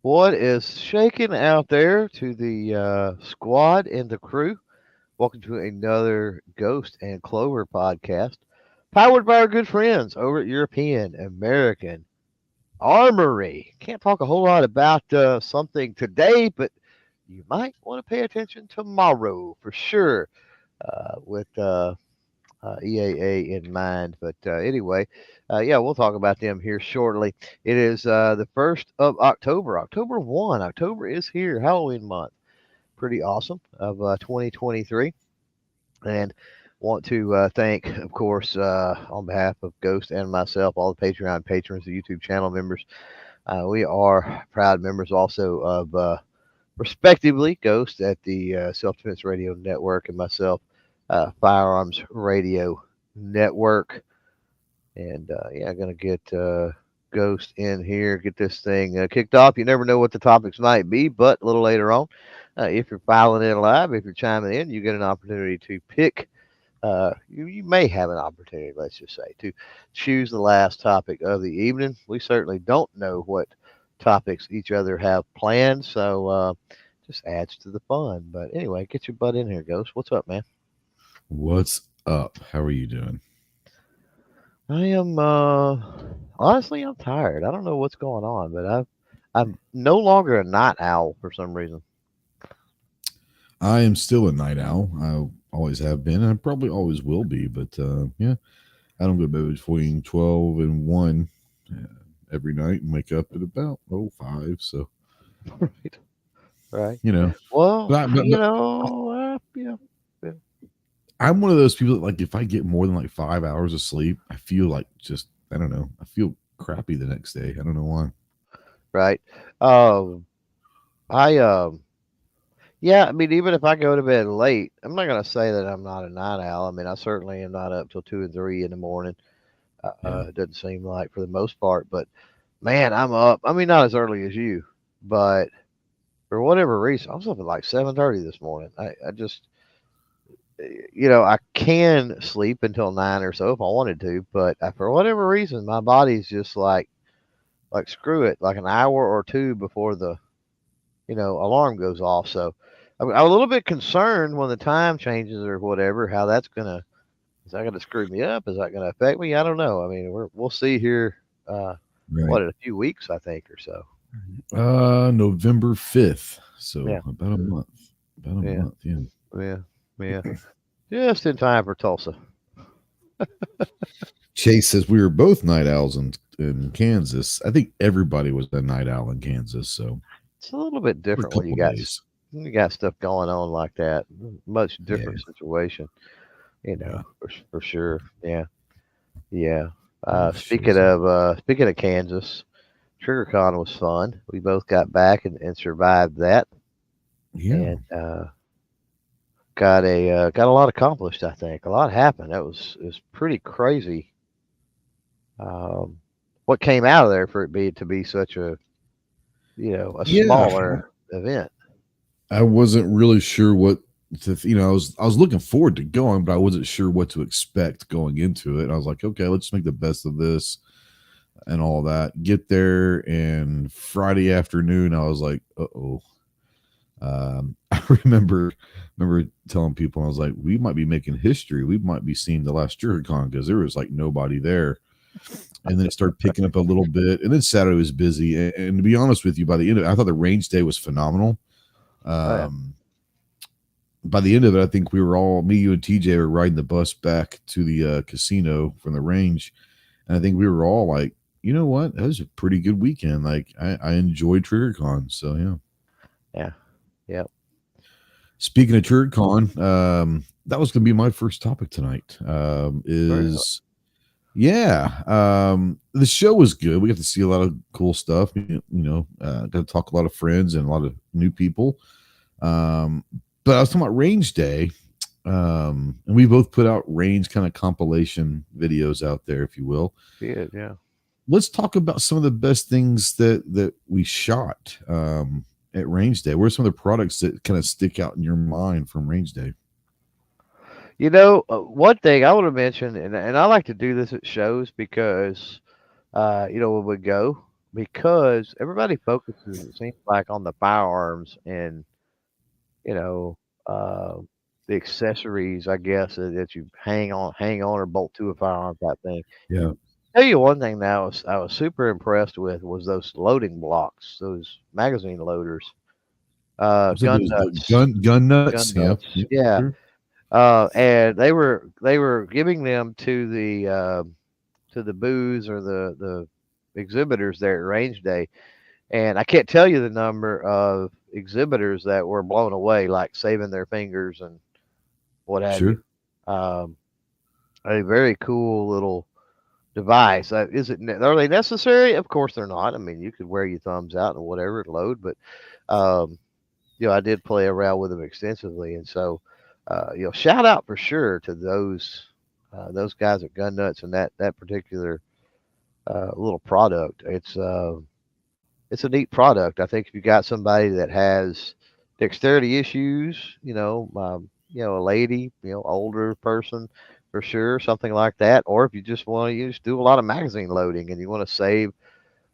What is shaking out there to the squad and the crew? Welcome to another Ghost and Clover podcast, powered by our good friends over at European American Armory. Can't talk a whole lot about something today, but you might want to pay attention tomorrow for sure with EAA in mind. But anyway, yeah, we'll talk about them here shortly. It is the 1st of October, October 1. October is here, Halloween month. Pretty awesome of 2023. And want to thank, of course, on behalf of Ghost and myself, all the Patreon patrons, the YouTube channel members. We are proud members also of, respectively, Ghost at the Self Defense Radio Network and myself, Firearms Radio Network. And yeah, going to get Ghost in here, get this thing kicked off. You never know what the topics might be, but a little later on, if you're filing in live, if you're chiming in, you get an opportunity to pick. You may have an opportunity, let's just say, to choose the last topic of the evening. We certainly don't know what topics each other have planned, so just adds to the fun. But anyway, get your butt in here, Ghost. What's up, man? What's up? How are you doing? I am honestly, I'm tired. I don't know what's going on, but I'm no longer a night owl for some reason. I am still a night owl. I always have been, and I probably always will be. But yeah, I don't go to bed between 12 and 1 every night and wake up at about 5. So, Right, right. you know, Well, but yeah. I'm one of those people that, like, if I get more than like 5 hours of sleep, I feel like I don't know. I feel crappy the next day. I don't know why. Right. I Yeah, I mean, even if I go to bed late, I'm not gonna say that I'm not a night owl. I mean, I certainly am not up till 2 and 3 in the morning. Yeah. It doesn't seem like for the most part, but man, I'm up. I mean, not as early as you, but for whatever reason, I was up at like 7:30 this morning. I just, I can sleep until 9 or so if I wanted to, but for whatever reason, my body's just like screw it, like an hour or two before the alarm goes off. So I'm a little bit concerned when the time changes or whatever, how is that gonna screw me up? Is that gonna affect me? I don't know. I mean, we'll see here. Right. In a few weeks, I think, or so. November 5th. So Yeah, about a month. About a yeah, month. Yeah. yeah, yeah. Just in time for Tulsa. Chase says we were both night owls in Kansas. I think everybody was a night owl in Kansas. So It's a little bit for a different when couple of days. you got stuff going on like that. Much Yeah. different situation, Yeah. for sure. Yeah, yeah. Oh, Speaking shizzle. of Kansas, TriggerCon was fun. We both got back and survived that, Yeah. and got a lot accomplished. I think a lot happened. It was pretty crazy. Um, what came out of there for it to be such a Yeah. smaller event. I wasn't really sure what I was looking forward to going, but I wasn't sure what to expect going into it. I was like, okay, let's make the best of this and all that. Get there, and Friday afternoon, I was like, uh-oh. I remember telling people, I was like, we might be making history. We might be seeing the last JerryCon because there was like nobody there. And then it started picking up a little bit. And then Saturday was busy. And to be honest with you, by the end of it, I thought the range day was phenomenal. Oh, yeah. By the end of it, I think we were all, me, you, and TJ were riding the bus back to the casino from the range. And I think we were all like, you know what? That was a pretty good weekend. Like, I enjoyed TriggerCon. So, yeah. Yeah. Yeah. Speaking of TriggerCon, that was going to be my first topic tonight. Really? The show was good. We got to see a lot of cool stuff. Got to talk to a lot of friends and a lot of new people. But I was talking about Range Day, and we both put out range kind of compilation videos out there, if you will. Yeah. Let's talk about some of the best things that we shot at Range Day. What are some of the products that kind of stick out in your mind from Range Day? One thing I would have mentioned, and I like to do this at shows because, when we go, because everybody focuses, it seems like, on the firearms and, you know, uh, the accessories, I guess, that you hang on or bolt to a firearm type thing. Yeah. Tell you one thing that I was super impressed with was those loading blocks, those magazine loaders, Was it gun those the nuts, gun nuts? gun Yeah. nuts. Yeah. Yeah, Sure. and they were giving them to the booths or the exhibitors there at range day, and I can't tell you the number of exhibitors that were blown away, like saving their fingers and what have you. Sure. Um, a very cool little device. Are they necessary? Of course they're not. I mean, you could wear your thumbs out and whatever and load, but um, I did play around with them extensively, and so shout out for sure to those guys at Gun Nuts and that particular little product. It's a neat product. I think if you got somebody that has dexterity issues, a lady, older person for sure, something like that, or if you just want to use do a lot of magazine loading and you want to save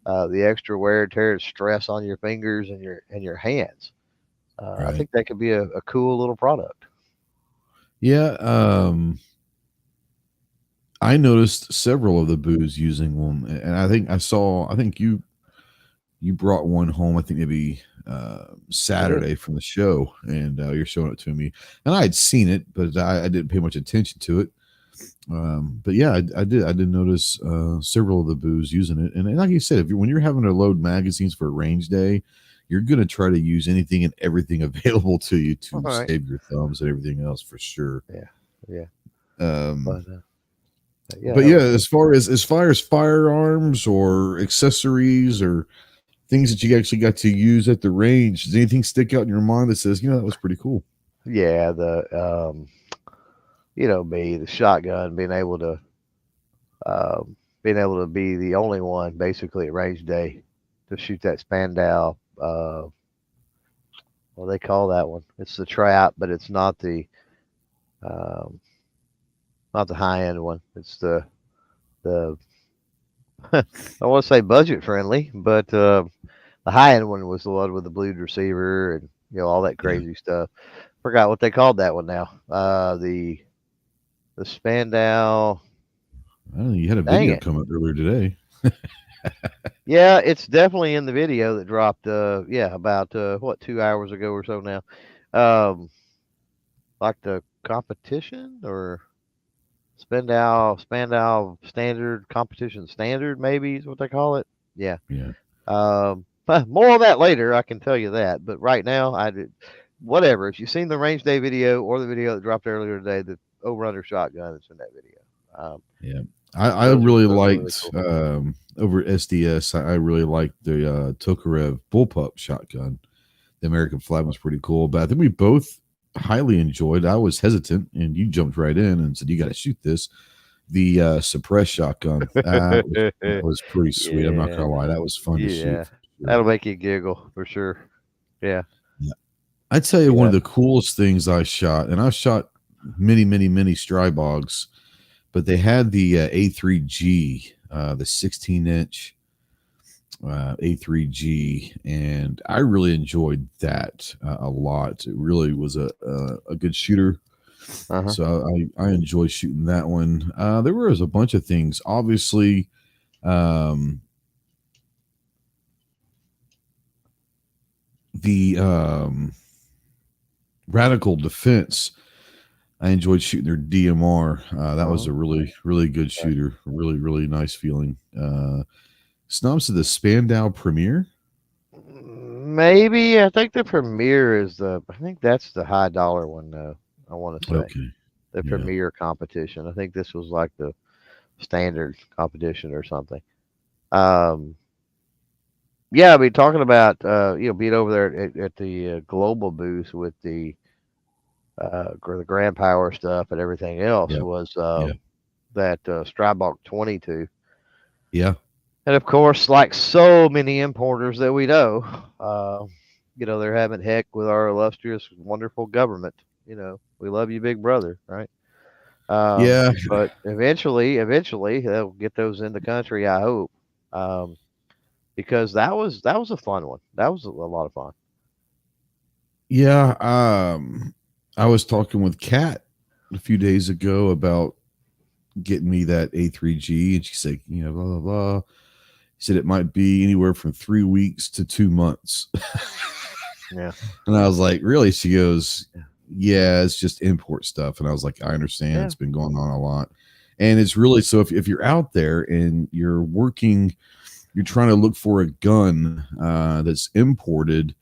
the extra wear and tear and stress on your fingers and your hands, I Right. think that could be a cool little product. Yeah. I noticed several of the booths using one, and I think you brought one home. I think maybe I did. Saturday from the show, and you're showing it to me. And I had seen it, but I didn't pay much attention to it. But yeah, I did notice several of the booths using it, and like you said, when you're having to load magazines for a range day, you're going to try to use anything and everything available to you All to right. save your thumbs and everything else for sure. Yeah. Yeah. Um, But yeah, but that yeah, was as far as firearms or accessories or things that you actually got to use at the range, does anything stick out in your mind that says, that was pretty cool? yeah the shotgun being able to be the only one basically at range day to shoot that Spandau. What do they call that one? It's the trap, but it's um, not the high end one. It's the I want to say budget friendly, but the high end one was the one with the blued receiver and all that Yeah. crazy stuff. Forgot what they called that one now. The Spandau. I don't know. You had a Dang video it. come up earlier today. Yeah, it's definitely in the video that dropped. Yeah, about 2 hours ago or so now. Um, like the competition or Spandau standard competition standard maybe is what they call it. Yeah. Yeah. More on that later. I can tell you that. But right now, I did whatever. If you've seen the range day video or the video that dropped earlier today, the over/under shotgun is in that video. Um, Yeah. I those really those are really liked cool. over at SDS. I really liked the Tokarev bullpup shotgun. The American flag was pretty cool, but I think we both highly enjoyed. I was hesitant, and you jumped right in and said, "You got to shoot this." The suppress shotgun that was pretty sweet. I'm not Yeah, gonna lie, that was fun to shoot yeah, for sure. that'll make you giggle for sure. Yeah, Yeah. I tell you, one yeah. of the coolest things I shot, and I shot many, many, many Strybogs, but they had the A3G, the 16-inch A3G, and I really enjoyed that a lot. It really was a good shooter, Uh huh. so I enjoy shooting that one. There was a bunch of things, obviously. Um, the Radical Defense, I enjoyed shooting their DMR. That Uh was huh. a really, really good Right. shooter. Really, really nice feeling. Snubs to the Spandau Premiere. Maybe I think the Premier is the. I think that's the high dollar one though. I want to say Okay. the Yeah. Premier competition. I think this was like the standard competition or something. Um, yeah, I mean talking about being over there at the global booth with the Grand Power stuff and everything else Yeah. was Yeah. that Strybog 22. Yeah. And of course, like so many importers that we know, uh, they're having heck with our illustrious, wonderful government. We love you, big brother, right? Yeah. But eventually, they'll get those in the country. I hope. Um, because that was a fun one. That was a lot of fun. Yeah. I was talking with Kat a few days ago about getting me that A3G, and she said, blah blah blah. He said it might be anywhere from 3 weeks to 2 months. Yeah, And I was like, really? She goes, yeah, it's just import stuff. And I was like, I understand. yeah, It's been going on a lot. And it's really so if you're out there and you're working, you're trying to look for a gun that's imported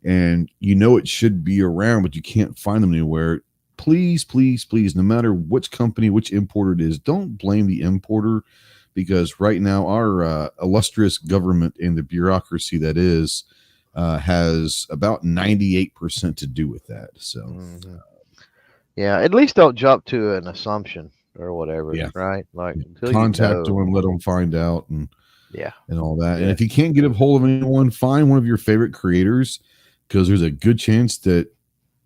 and it should be around, but you can't find them anywhere. Please, please, please, no matter which company, which importer it is, don't blame the importer, because right now our illustrious government and the bureaucracy that is has about 98% to do with that. So, hmm yeah. At least don't jump to an assumption or whatever, yeah, right? Like until you contact know. them, let them find out, Yeah, and all that. And yeah, if you can't get a hold of anyone, find one of your favorite creators, because there's a good chance that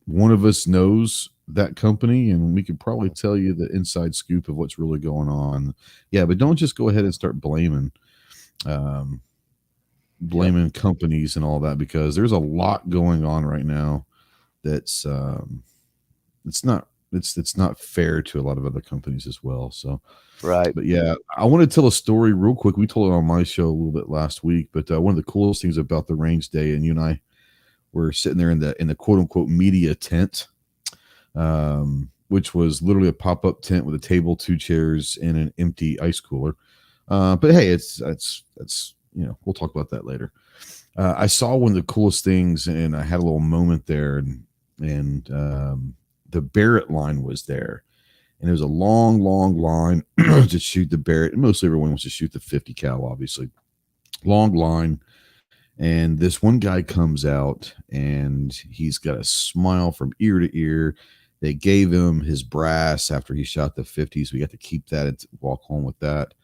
one of us knows that company and we could probably tell you the inside scoop of what's really going on. Yeah, but don't just go ahead and start um, yep, blaming companies and all that, because there's a lot going on right now that's it's not it's not fair to a lot of other companies as well. So, right. but yeah, I want to tell a story real quick. We told it on my show a little bit last week, but one of the coolest things about the range day, and you and I were sitting there in the quote unquote media tent, which was literally a pop up tent with a table, two chairs, and an empty ice cooler. But hey, that's we'll talk about that later. I saw one of the coolest things, and I had a little moment there, and the Barrett line was there, and it was a long, long line to shoot the Barrett. And mostly everyone wants to shoot the 50 cal, obviously. Long line, and this one guy comes out, and he's got a smile from ear to ear. They gave him his brass after he shot the 50s. We got to keep that and walk home with that.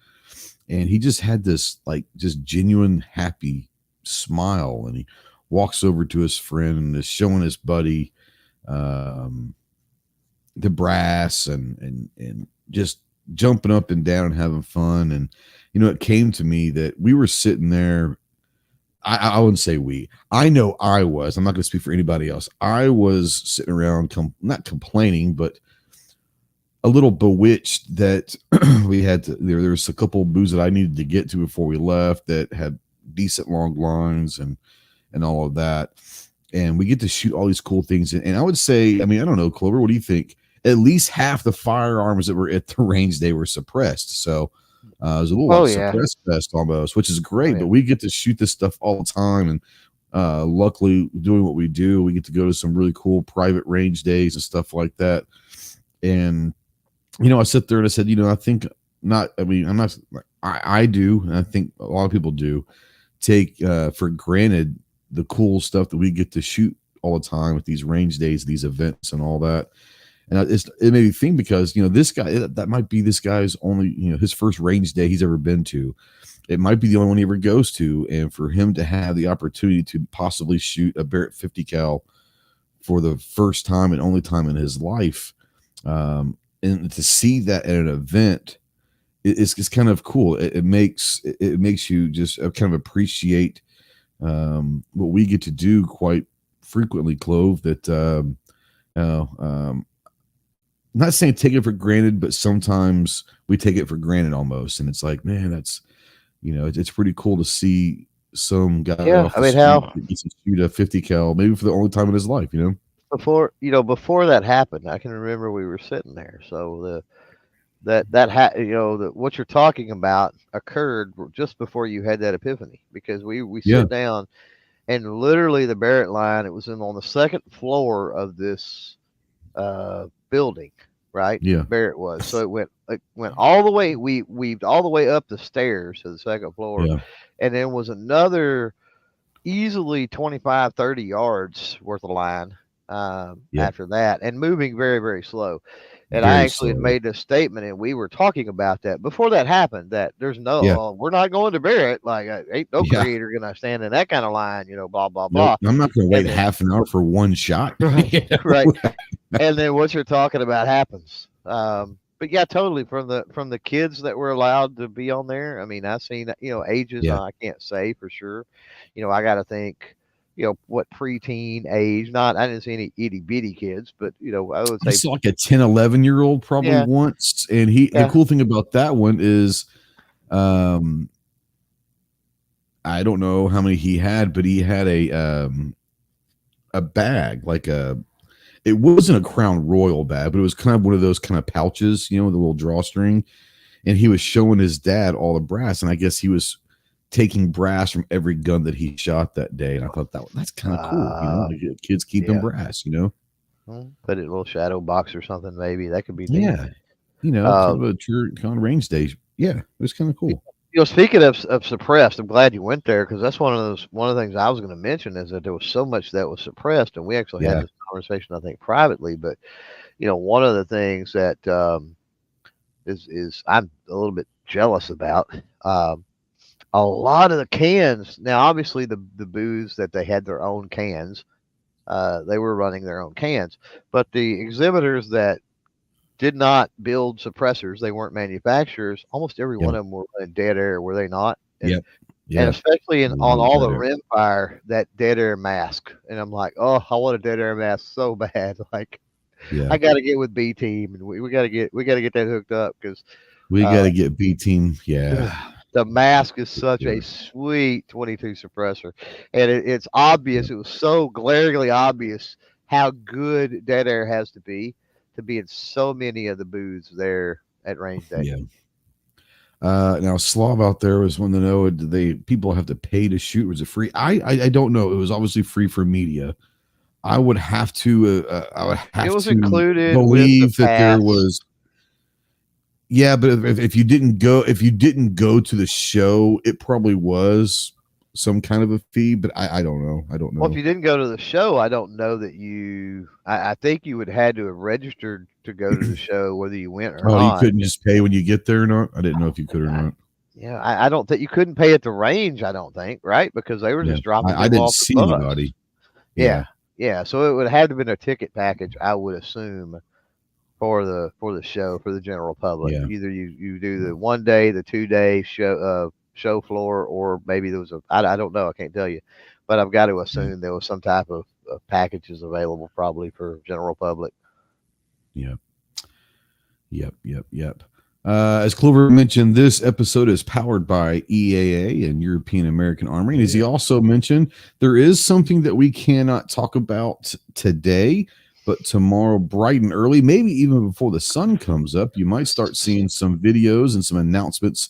And he just had this like just genuine happy smile, and he walks over to his friend and is showing his buddy um, the brass, and just jumping up and down and having fun. And it came to me that we were sitting there. I wouldn't say we. I know I was. I'm not going to speak for anybody else. I was sitting around, not complaining, but a little bewitched that we had to. There was a couple of booths that I needed to get to before we left that had decent long lines and all of that. And we get to shoot all these cool things. And I would say, I mean, I don't know, Clover, what do you think? At least half the firearms that were at the range, they were suppressed. So it was a little Oh like yeah, suppressed fest almost, which is oh great. yeah. But we get to shoot this stuff all the time. And luckily, doing what we do, we get to go to some really cool private range days and stuff like that. And, I sit there and I said, I think not, I mean, I'm not, I do, and I think a lot of people do take for granted the cool stuff that we get to shoot all the time with these range days, these events and all that. And it made me think, because, this guy, that might be this guy's only, his first range day he's ever been to. It might be the only one he ever goes to. And for him to have the opportunity to possibly shoot a Barrett 50 cal for the first time and only time in his life, and to see that at an event, it's kind of cool. It makes you just kind of appreciate what we get to do quite frequently, Clove. That not saying take it for granted, but sometimes we take it for granted almost, and it's like, man, that's it's pretty cool to see some guy Yeah, off I the mean, street how that gets to shoot a 50 cal maybe for the only time in his life. before that happened, I can remember we were sitting there. So what you're talking about occurred just before you had that epiphany, because we Yeah, sit down, and literally the Barrett line, it was on the second floor of this building, right? yeah, Barrett was. So it went all the way, we weaved all the way up the stairs to the second floor, yeah, and then was another easily 25, 30 yards worth of line yep. after that, and moving very, very slow. And I Very actually had slow. made a statement, and we were talking about that before that happened. That there's Yeah, we're not going to Barrett. Like, ain't no yeah. creator gonna stand in that kind of line, blah blah Nope. blah. I'm not going to wait And then half an hour for one shot. right, right, and then what you're talking about happens. but yeah, totally. From the kids that were allowed to be on there. I mean, I seen ages. Yeah. I can't say for sure. I got to think. What preteen age? Not I didn't see any itty bitty kids, but I would I say saw like a 10, 11-year-old probably yeah, once. And the yeah. cool thing about that one is, um, I don't know how many he had, but he had a bag, it wasn't a Crown Royal bag, but it was kind of one of those kind of pouches, the little drawstring. And he was showing his dad all the brass, and I guess he was taking brass from every gun that he shot that day. And I thought that's kind of cool, like kids keeping Yeah. brass. Put it in a little shadow box or something. Maybe that could be neat. Yeah, kind of Um, a true kind of range day. Yeah, it was kind of cool. Speaking of suppressed, I'm glad you went there because that's one of the things I was going to mention is that there was so much that was suppressed, and we actually had Yeah, this conversation I think privately. But one of the things that is I'm a little bit jealous about. A lot of the cans now, obviously the booths that they had their own cans, they were running their own cans, but the exhibitors that did not build suppressors. They weren't manufacturers. Almost every yeah, one of them were in dead air, were they not? And yeah, and yeah. especially A on lot of all the that. rimfire, that dead air mask. And I'm like, oh, I want a dead air mask so bad. Like Yeah, I got to get with B Team, and we got to get that hooked up because we got uh, to get B team. Yeah, the mask is for such a sure. sweet 22 suppressor, and it's obvious. It was so glaringly obvious how good dead air has to be in so many of the booths there at range day. Yeah. Now Slav out there was wanting to know, did people have to pay to shoot? Was it free? I don't know. It was obviously free for media. I would It have was to included with the believe that there pass. was. Yeah, but if you didn't go to the show, it probably was some kind of a fee. But I don't know. I don't Well, if know. you didn't go to the show, I don't know that you. I think you would had to have registered to go to the show, whether you went or Oh, you not. couldn't just pay when you get there or not? I didn't know if you could or I, not. yeah, I don't think you couldn't pay at the range. I don't think right because they were Yeah, just dropping I people didn't off the see bus. anybody. Yeah, Yeah, yeah. So it would have to been a ticket package, I would assume, for the show for the general public. yeah, Either you do the 1 day, the 2 day show floor, or maybe there was I don't know. I can't tell you, but I've got to yeah, assume there was some type of packages available probably for general public. yeah. Yep. As Clover mentioned, this episode is powered by EAA and European American Armory. And as he Yeah. also mentioned, there is something that we cannot talk about today, but tomorrow, bright and early, maybe even before the sun comes up, you might start seeing some videos and some announcements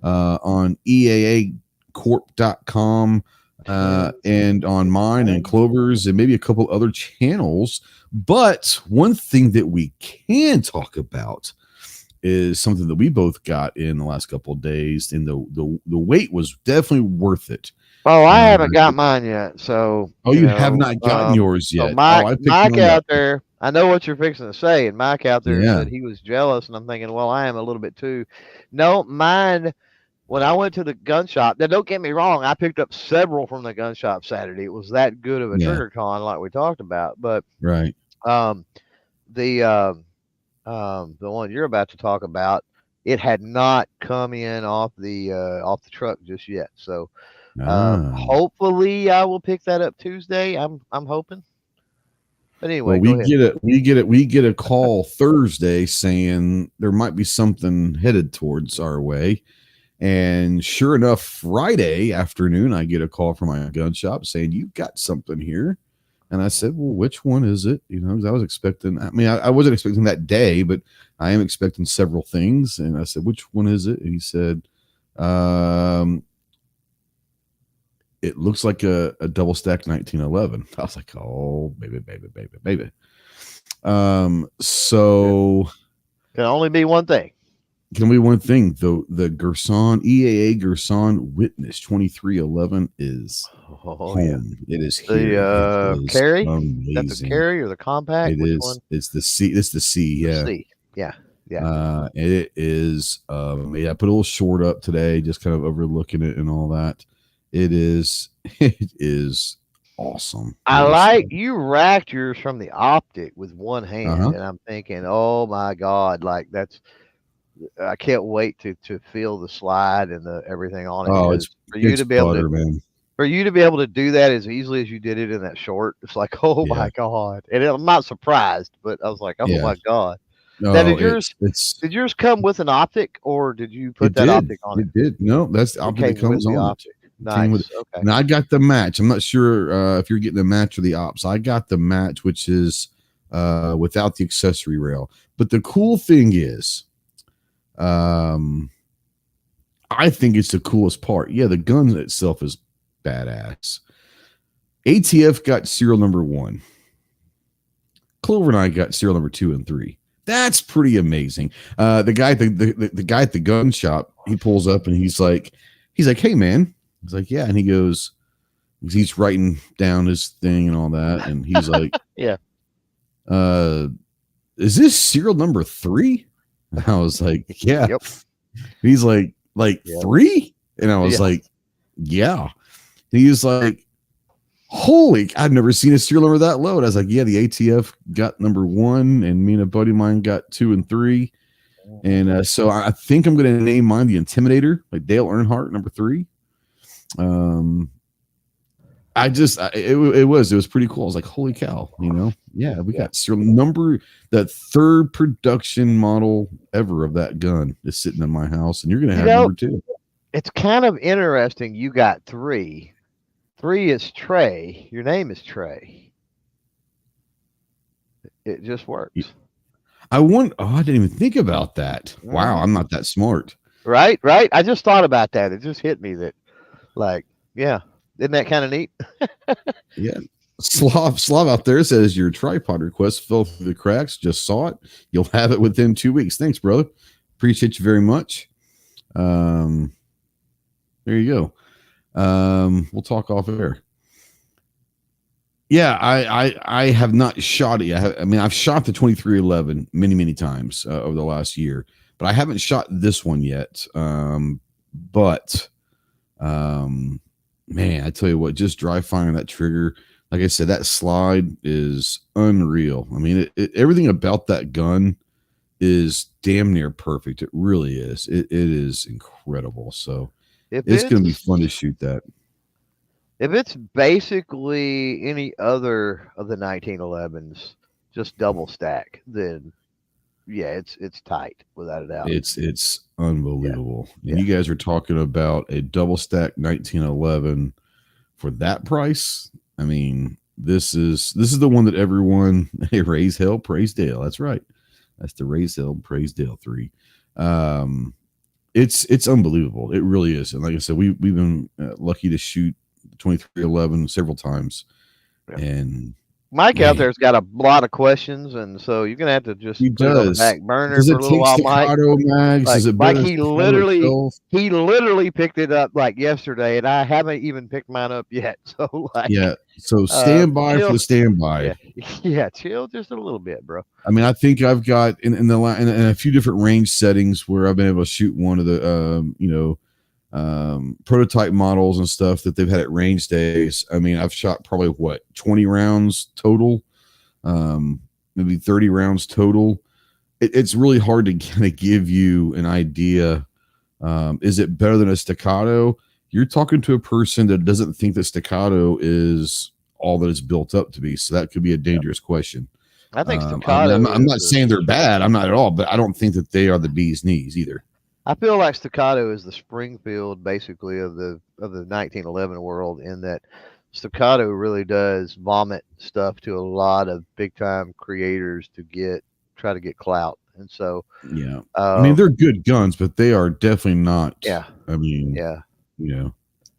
on EAAcorp.com and on mine and Clover's and maybe a couple other channels. But one thing that we can talk about is something that we both got in the last couple of days, and the wait was definitely worth it. Oh, I haven't got mine yet, so Oh, you have not gotten yours so yet. Oh, Mike I picked Mike mine up. out there. I know what you're fixing to say, and Mike out there Yeah, said he was jealous, and I'm thinking, well, I am a little bit too. No, mine. When I went to the gun shop, now don't get me wrong, I picked up several from the gun shop Saturday. It was that good of a yeah, trigger con, like we talked about. But right. um, the one you're about to talk about, it had not come in off the truck just yet. So Ah, hopefully I will pick that up Tuesday. I'm hoping. But well, anyway, go ahead. we get a call Thursday saying there might be something headed towards our way. And sure enough, Friday afternoon, I get a call from my gun shop saying, "You've got something here." And I said, "Well, which one is it?" 'Cause I was expecting, I wasn't expecting that day, but I am expecting several things. And I said, "Which one is it?" And he said, um, "It looks like a double stack 1911. I was like, "Oh, baby. So Can only be one thing. can we one thing though? The Gerson EAA Gerson Witness 2311 is Oh yeah. home. It is The here. It is carry? Is that the amazing. carry or the compact? It Which is. one? It's the C. It's the C. The Yeah. C. Yeah. Yeah. It is. Yeah. I put a little short up today, just kind of overlooking it and all that. It is. It is awesome. I like you racked yours from the optic with one hand, Uh-huh. and I'm thinking, oh my god, like I can't wait to feel the slide and the everything on it Oh, because it's butter, man. for you to be able to do that as easily as you did it in that short, it's like, oh Yeah. my god, and I'm not surprised, but I was like, oh Yeah. my god. Now, No, it's did yours come with an optic, or did you put it that did. optic on it? It did. No, that's the It optic that came with comes the on it. optic. It came with it. Nice. Okay. And I got the match. I'm not sure if you're getting the match or the ops. I got the match, which is without the accessory rail. But the cool thing is, I think it's the coolest part. Yeah, the gun itself is badass. ATF got serial number 1. Clover and I got serial number 2 and 3. That's pretty amazing. The guy, the guy at the gun shop, he pulls up and he's like, hey man, he's like, yeah, and he goes, he's writing down his thing and all that, and he's like, Yeah. Is this serial number 3? And I was like, yeah. Yep. He's like Yep. 3, and I was like, yeah. He was like, holy, I've never seen a serial number that low. And I was like, yeah, the ATF got number 1, and me and a buddy of mine got 2 and 3. And so I think I'm going to name mine the Intimidator, like Dale Earnhardt, number 3. It was pretty cool. I was like, holy cow, yeah, we got serial number, the 3rd production model ever of that gun is sitting in my house, and you're going to have number 2. It's kind of interesting. You got 3. 3 is Trey. Your name is Trey. It just works. I didn't even think about that. Wow, I'm not that smart. Right. I just thought about that. It just hit me that, like, yeah, isn't that kind of neat? Yeah. Slav out there says your tripod request fell through the cracks. Just saw it. You'll have it within 2 weeks. Thanks, brother. Appreciate you very much. There you go. We'll talk off air. Yeah, I have not shot it yet. I've shot the 2311 many times over the last year, but I haven't shot this one yet. But man, I tell you what, just dry firing that trigger, like I said, that slide is unreal. I mean, everything about that gun is damn near perfect. It really is. It is incredible. So it's going to be fun to shoot that. If it's basically any other of the 1911s, just double stack, then yeah, it's tight without a doubt. It's unbelievable. Yeah. And you guys are talking about a double stack 1911 for that price. I mean, this is the one that everyone, hey, raise hell, praise Dale. That's right. That's the raise hell, praise Dale 3. It's unbelievable. It really is. And like I said, we've been lucky to shoot 2311 several times. Yeah. And Mike out there's got a lot of questions, and so you're gonna have to just put it on the back burner for a little while, Mike. Mags? Like he literally picked it up like yesterday, and I haven't even picked mine up yet. So so stand by for the standby. Yeah, chill just a little bit, bro. I mean, I think I've got in a few different range settings where I've been able to shoot one of the prototype models and stuff that they've had at range days. I mean, I've shot probably 20 rounds total, maybe 30 rounds total. It's really hard to kind of give you an idea. Is it better than a staccato? You're talking to a person that doesn't think that staccato is all that it's built up to be. So that could be a dangerous question. I think staccato. I'm not saying they're bad. I'm not at all, but I don't think that they are the bee's knees either. I feel like staccato is the Springfield, basically, of the 1911 world, in that staccato really does vomit stuff to a lot of big time creators to try to get clout, and so yeah. I mean, they're good guns, but they are definitely not. Yeah. I mean, yeah.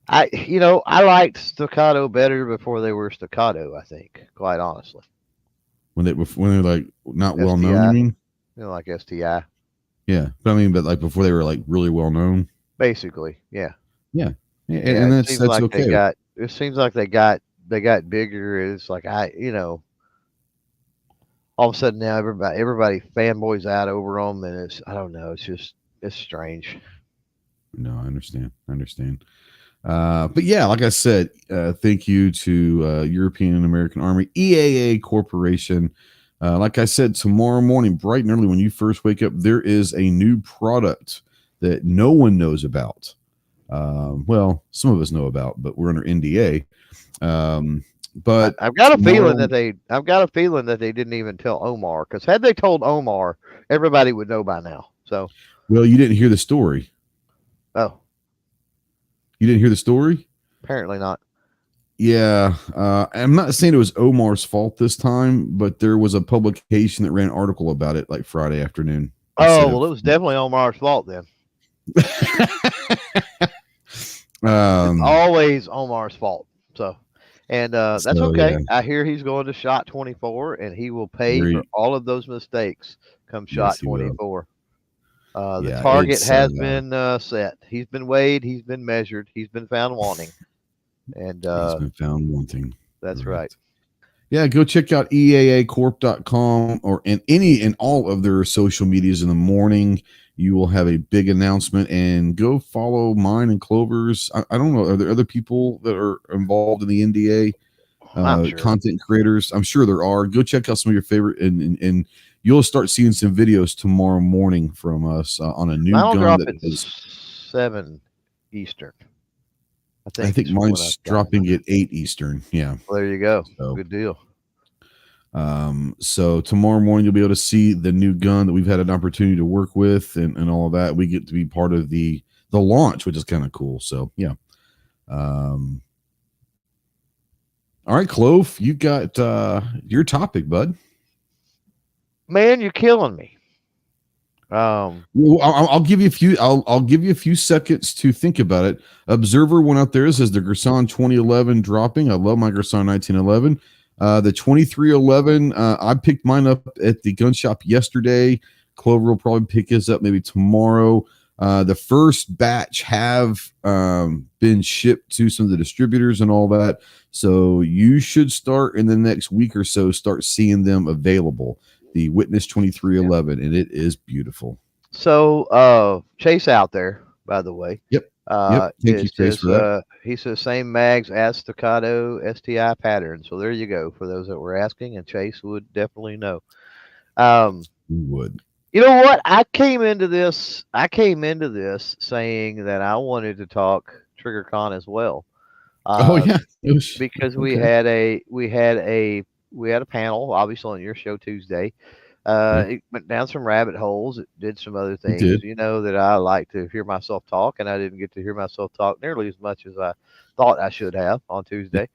I liked staccato better before they were staccato. I think, quite honestly, when they're like not well known. You mean? Like STI. Yeah, but like before they were like really well known. Basically, yeah. And that's like okay. It seems like they got bigger. It's like all of a sudden now everybody fanboys out over them, and I don't know. It's strange. No, I understand. But yeah, like I said, thank you to European American Army, EAA Corporation. Like I said, tomorrow morning, bright and early, when you first wake up, there is a new product that no one knows about. Well, some of us know about, but we're under NDA. But I've got a feeling tomorrow, that they didn't even tell Omar, because had they told Omar, everybody would know by now. So, well, you didn't hear the story. oh, You didn't hear the story? apparently not. Yeah, I'm not saying it was Omar's fault this time, but there was a publication that ran an article about it like Friday afternoon Oh instead well, of. it was definitely Omar's fault then. It's um. always Omar's fault. So, and that's So okay. yeah, I hear he's going to Shot 24, and he will pay for very all of those mistakes come Shot yes, he will. 24. The Yeah, target it's has been set. He's been weighed. He's been measured. He's been found wanting. And he's been found wanting. that's right. Correct. Yeah, go check out eaacorp.com or in any and all of their social medias in the morning. You will have a big announcement, and go follow mine and Clover's. I don't know. Are there other people that are involved in the NDA? I'm sure. Content creators? I'm sure there are. Go check out some of your favorite, and you'll start seeing some videos tomorrow morning from us on a new Mine will gun drop that at is. 7 Eastern. I think Is from what mine's I've got. dropping at 8 Eastern. Yeah. Well, there you go. So Good deal. So tomorrow morning you'll be able to see the new gun that we've had an opportunity to work with, and all of that. We get to be part of the launch, which is kind of cool. So yeah. All right, Clove, you got your topic, bud. Man, you're killing me. Well, I'll give you a few. I'll give you a few seconds to think about it. Observer went out there, says the Gerson 2011 dropping. I love my Gerson 1911. The 2311. I picked mine up at the gun shop yesterday. Clover will probably pick his up maybe tomorrow. The first batch have been shipped to some of the distributors and all that. So you should start in the next week or so, start seeing them available. The Witness 2311, and it is beautiful. So Chase out there, by the way. Yep. Thank you, Chase, for that. He says same mags as Staccato STI pattern. So there you go for those that were asking, and Chase would definitely know. We would. You know what? I came into this saying that I wanted to talk TriggerCon as well. Oh yeah, Because okay. we had a panel obviously on your show Tuesday. Yeah, It went down some rabbit holes. It did some other it things. did. You know that I like to hear myself talk, and I didn't get to hear myself talk nearly as much as I thought I should have on Tuesday.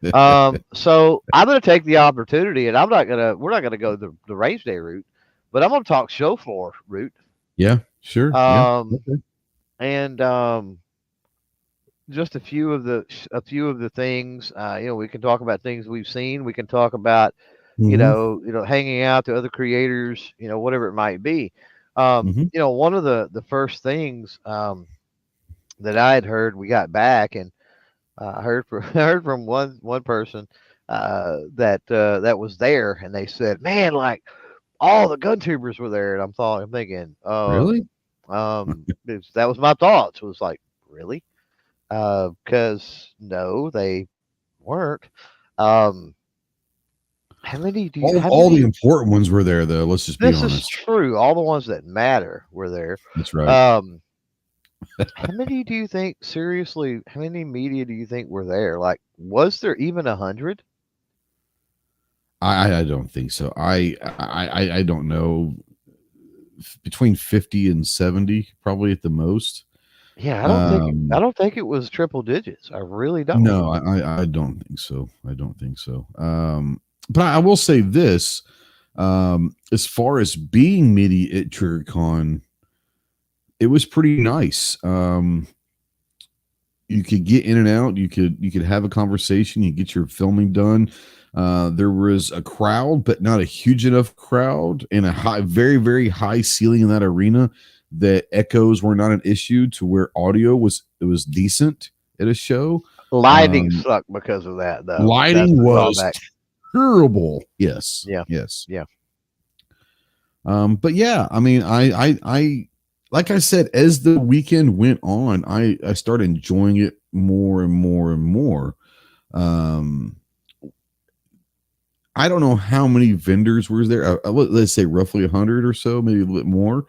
So I'm going to take the opportunity, and we're not gonna go the race day route, but I'm going to talk show floor route. Yeah, sure. Yeah. Um, Okay. and just a few of the things. We can talk about things we've seen. We can talk about Mm-hmm. hanging out to other creators, whatever it might be. Mm-hmm. One of the first things that I had heard, we got back, and I heard from I heard from one person that was there, and they said, "Man, like all the gun tubers were there," and I'm thinking, Really? that was my thoughts. Was like, really? Because no, they weren't. Um, how All the many? important ones were there, though. Let's just be This is honest. true. All the ones that matter were there. That's right. Um, how many do you think, seriously, how many media do you think were there? Like, was there even 100? I don't think so. I don't know. Between 50 and 70, probably at the most. Yeah, I Um, don't think it was triple digits. I really don't. no, I don't think so. I don't think so. But I will say this: as far as being media at TriggerCon, it was pretty nice. You could get in and out. You could have a conversation. You get your filming done. There was a crowd, but not a huge enough crowd, and a very very high ceiling in that arena that echoes were not an issue to where audio was decent at a show. Lighting Um, sucked because of that, though. That's Lighting the was drawback. terrible. Yes, Yeah, yes. yeah. But yeah, I mean, I like I said, as the weekend went on, I started enjoying it more and more and more. Um, I don't know how many vendors were there. Let's say roughly 100 or so, maybe a little bit more.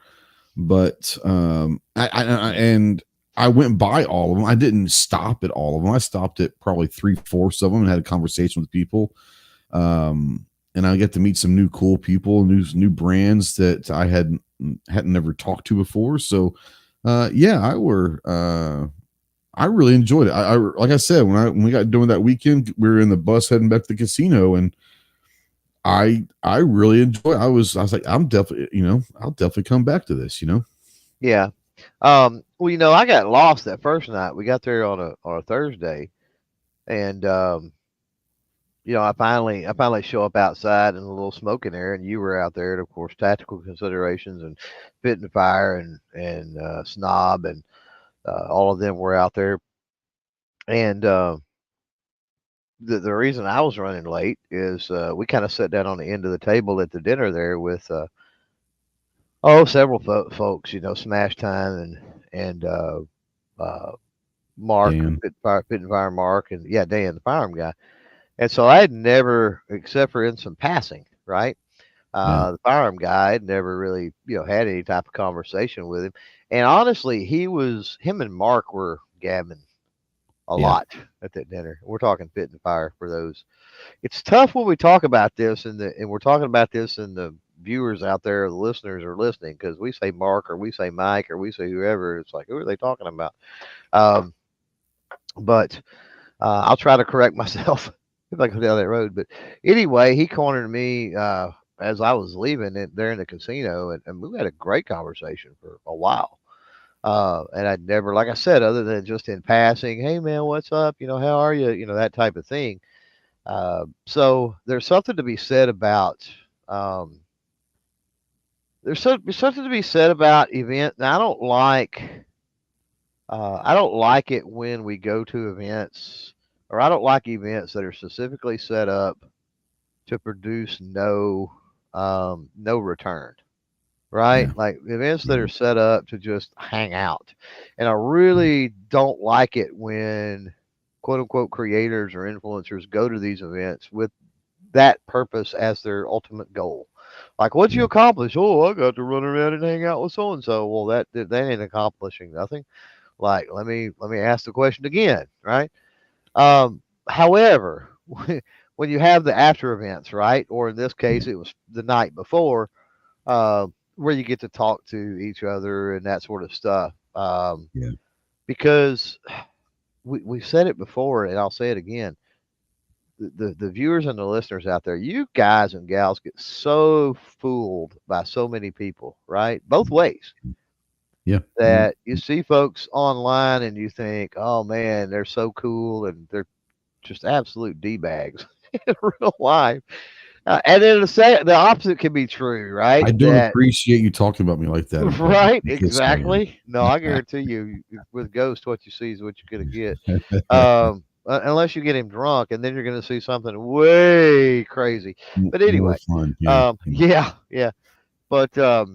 But and I went by all of them. I didn't stop at all of them. I stopped at probably 3/4 of them and had a conversation with people. And I get to meet some new cool people, new brands that I hadn't never talked to before. So, yeah, I really enjoyed it. I like I said, when we got doing that weekend, we were in the bus heading back to the casino, and I really enjoy. I was like, I'm definitely, I'll definitely come back to this. Yeah. Well, I got lost that first night. We got there on a Thursday, and I finally show up outside in a little smoking area, and you were out there, and of course, tactical considerations and Fit and Fire and Snob and all of them were out there, and the reason I was running late is we kind of sat down on the end of the table at the dinner there with several folks, Smash Time and Mark, Dan, Fit and Fire Mark, and yeah, Dan, the firearm guy. And so I had never, except for in some passing, right? yeah, The firearm guy had never really, had any type of conversation with him. And honestly, him and Mark were gabbing a yeah, lot at that dinner. We're talking Fit and Fire for those. It's tough when we talk about this, and we're talking about this, and the viewers out there, the listeners are listening, because we say Mark or we say Mike or we say whoever. It's like, who are they talking about? Um, but I'll try to correct myself if I go down that road. But anyway, he cornered me as I was leaving there in the casino, and we had a great conversation for a while. And I'd never, like I said, other than just in passing, hey man, what's up? How are you? That type of thing. So there's something to be said about um, something to be said about event. Now, I don't like it when we go to events, or I don't like events that are specifically set up to produce no return, right? yeah, Like events that yeah, are set up to just hang out. And I really don't like it when quote unquote creators or influencers go to these events with that purpose as their ultimate goal. Like, what'd you yeah, accomplish? Oh, I got to run around and hang out with so and so. Well, that ain't accomplishing nothing. Like, let me ask the question again, right? However, when you have the after events, right, or in this yeah, case, it was the night before, uh, where you get to talk to each other and that sort of stuff. yeah, Because we've said it before, and I'll say it again. The viewers and the listeners out there, you guys and gals get so fooled by so many people, right? Both ways. yeah, yeah, That you see folks online and you think, oh man, they're so cool, and they're just absolute d bags in real life. And then the opposite can be true, right? I don't That appreciate you talking about me like that in public. right, Just saying. exactly. No, I guarantee you, with Ghost, what you see is what you're gonna get. Unless you get him drunk, and then you're gonna see something way crazy. But More anyway, fun. Yeah, yeah, yeah, yeah. But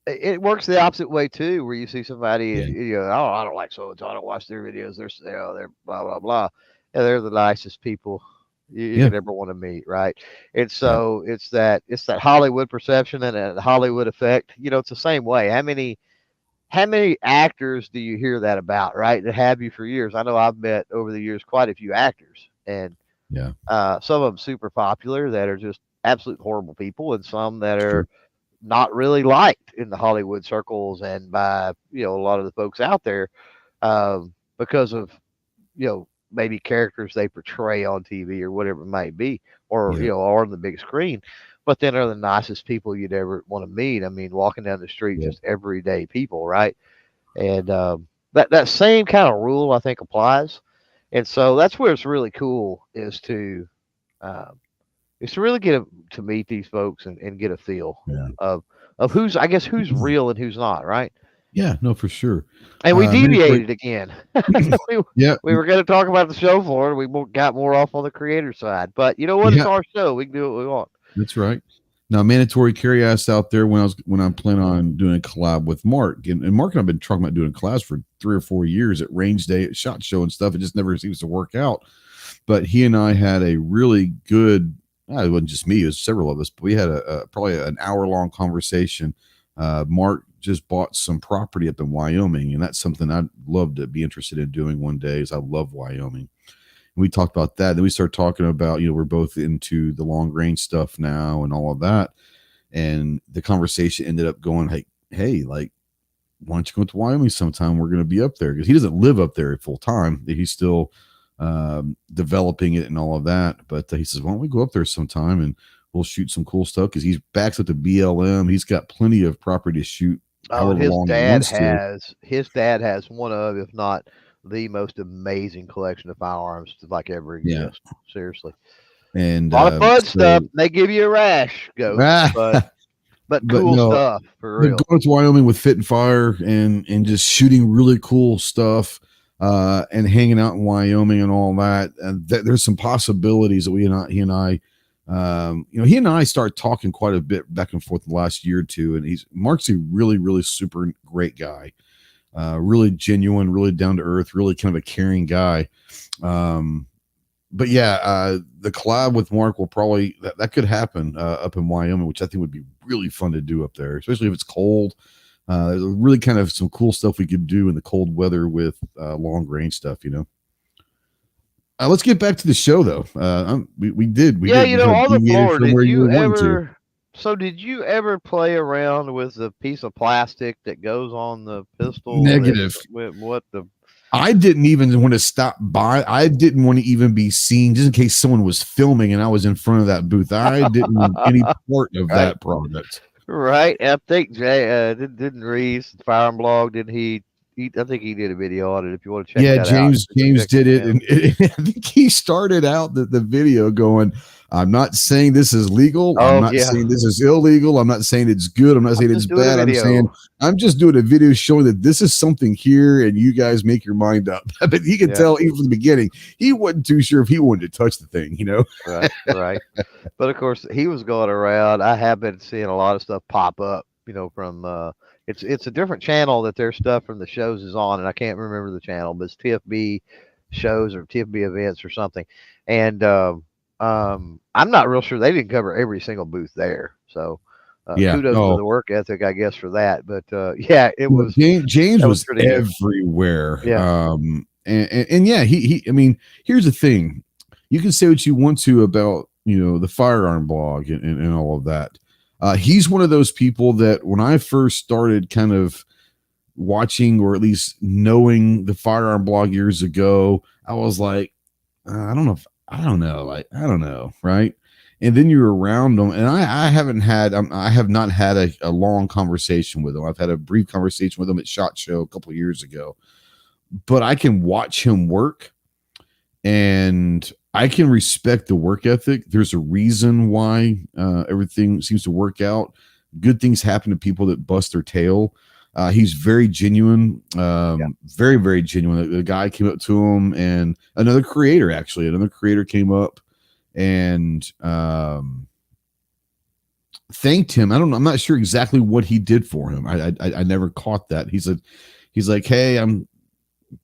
it works the opposite way too, where you see somebody yeah, and oh, I don't like so and so, I don't watch their videos. They're blah blah blah. And they're the nicest people you yeah, could ever want to meet, right? And yeah. so it's that Hollywood perception and that Hollywood effect. It's the same way. How many actors do you hear that about, right? That have you for years. I know I've met over the years quite a few actors, and Yeah, some of them super popular that are just absolute horrible people, and some that sure. are not really liked in the Hollywood circles and by a lot of the folks out there, because of maybe characters they portray on TV or whatever it might be, or Yeah, or on the big screen. But then are the nicest people you'd ever want to meet. I mean, walking down the street, yeah, just everyday people, right? And that same kind of rule I think applies. And so that's where it's really cool um, is to really to meet these folks and get a feel yeah. of who's real and who's not, right? Yeah, no, for sure. And we Maybe for deviated again. we, yeah, we were going to talk about the show floor, and got more off on the creator side. But you know what? It's yeah, our show. We can do what we want. that's right. Now, mandatory carry ass out there when I'm planning on doing a collab with Mark, and Mark and I've been talking about doing collabs for 3 or 4 years at range day, at shot show and stuff. It just never seems to work out. But he and I had a really good. It wasn't just me; it was several of us. But we had a probably an hour-long conversation. Mark just bought some property up in Wyoming, and that's something I'd love to be interested in doing one day. Is I love Wyoming. We talked about that. Then we started talking about, we're both into the long range stuff now and all of that. And the conversation ended up going, hey, like, why don't you go to Wyoming sometime? We're going to be up there, because he doesn't live up there full time. He's still developing it and all of that. But he says, why don't we go up there sometime and we'll shoot some cool stuff, because he's backs up to BLM. He's got plenty of property to shoot. Oh, and his dad has one of, if not the most amazing collection of firearms to like ever exist. Yeah. Seriously. And a lot of fun stuff. They give you a rash, Ghost, but cool stuff for real. Going to Wyoming with Fit and Fire and just shooting really cool stuff and hanging out in Wyoming and all that. And there's some possibilities that he and I started talking quite a bit back and forth the last year or two. And Mark's a really, really super great guy. Really genuine, really down to earth, really kind of a caring guy. But yeah, the collab with Mark will probably that could happen up in Wyoming, which I think would be really fun to do up there, especially if it's cold. There's really kind of some cool stuff we could do in the cold weather with long range stuff, Let's get back to the show though. We did. On the floor. Did you ever play around with the piece of plastic that goes on the pistol? Negative. I didn't even want to stop by. I didn't want to even be seen, just in case someone was filming and I was in front of that booth. I didn't want any part of that product. Right. I think Jay didn't Reese Firearm Blog, didn't he? I think he did a video on it. If you want to check that out. James did it, and I think he started out the video going, I'm not saying this is legal. I'm not saying this is illegal. I'm not saying it's good. I'm not saying it's bad. I'm just doing a video showing that this is something here, and you guys make your mind up. But you can tell even from the beginning, he wasn't too sure if he wanted to touch the thing, Right. But of course, he was going around. I have been seeing a lot of stuff pop up, from it's a different channel that their stuff from the shows is on, and I can't remember the channel, but it's TFB shows or TFB events or something. And I'm not real sure they didn't cover every single booth there. So kudos to the work ethic, I guess, for that. But it was James was everywhere. Yeah. And I mean, here's the thing. You can say what you want to about, the firearm blog and all of that. He's one of those people that when I first started kind of watching, or at least knowing the firearm blog years ago, I was like, I don't know. Right. And then you're around them, and I have not had a long conversation with him. I've had a brief conversation with him at SHOT Show a couple of years ago, but I can watch him work, and I can respect the work ethic. There's a reason why everything seems to work out. Good things happen to people that bust their tail. He's very genuine, very, very genuine. The guy came up to him, and another creator came up and thanked him. I'm not sure exactly what he did for him. I never caught that. He's like, hey, I'm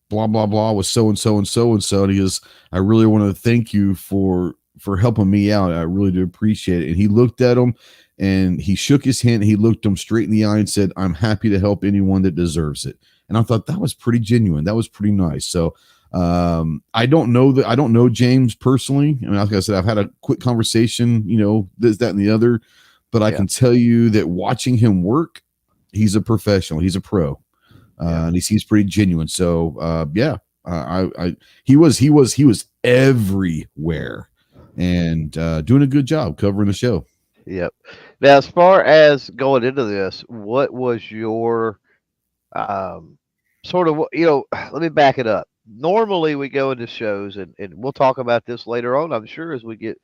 blah blah blah with so and so and so and so, and he goes, I really want to thank you for helping me out. I really do appreciate it. And he looked at him and he shook his hand, and he looked him straight in the eye and said, I'm happy to help anyone that deserves it. And I thought that was pretty genuine. That was pretty nice. So I don't know James personally. I mean, like I said, I've had a quick conversation, this, that, and the other, but I can tell you that watching him work, he's a professional, he's a pro. And he seems pretty genuine. So he was everywhere, and doing a good job covering the show. Yep. Now, as far as going into this, what was your sort of, let me back it up. Normally we go into shows, and we'll talk about this later on, I'm sure, as we get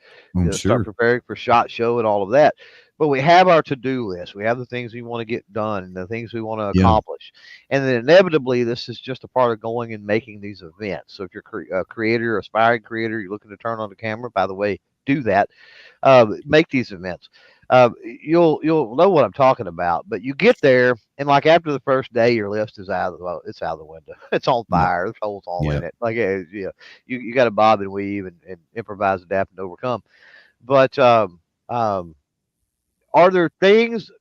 start preparing for SHOT Show and all of that. But we have our to-do list. We have the things we want to get done and the things we want to accomplish. And then inevitably, this is just a part of going and making these events. So if you're a creator, aspiring creator, you're looking to turn on the camera, by the way, do that. Make these events. You'll know what I'm talking about. But you get there, and like after the first day, your list is out of the well, it's out of the window. It's on Yeah. fire. There's holes all Yeah. in it. Like you got to bob and weave and improvise, adapt, and overcome. But are there things?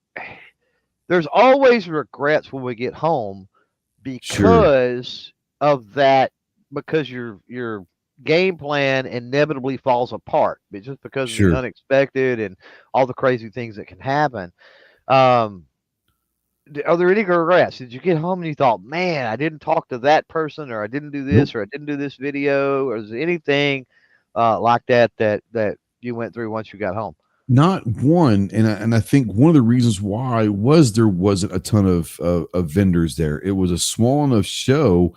There's always regrets when we get home Sure. because of that, because your game plan inevitably falls apart. It's just because of the Sure. unexpected and all the crazy things that can happen. Um, are there any regrets? Did you get home and you thought, man, I didn't talk to that person, or I didn't do Nope. this, or I didn't do this video, or is there anything like that you went through once you got home? Not one, and I think one of the reasons why was there wasn't a ton of vendors there. It was a small enough show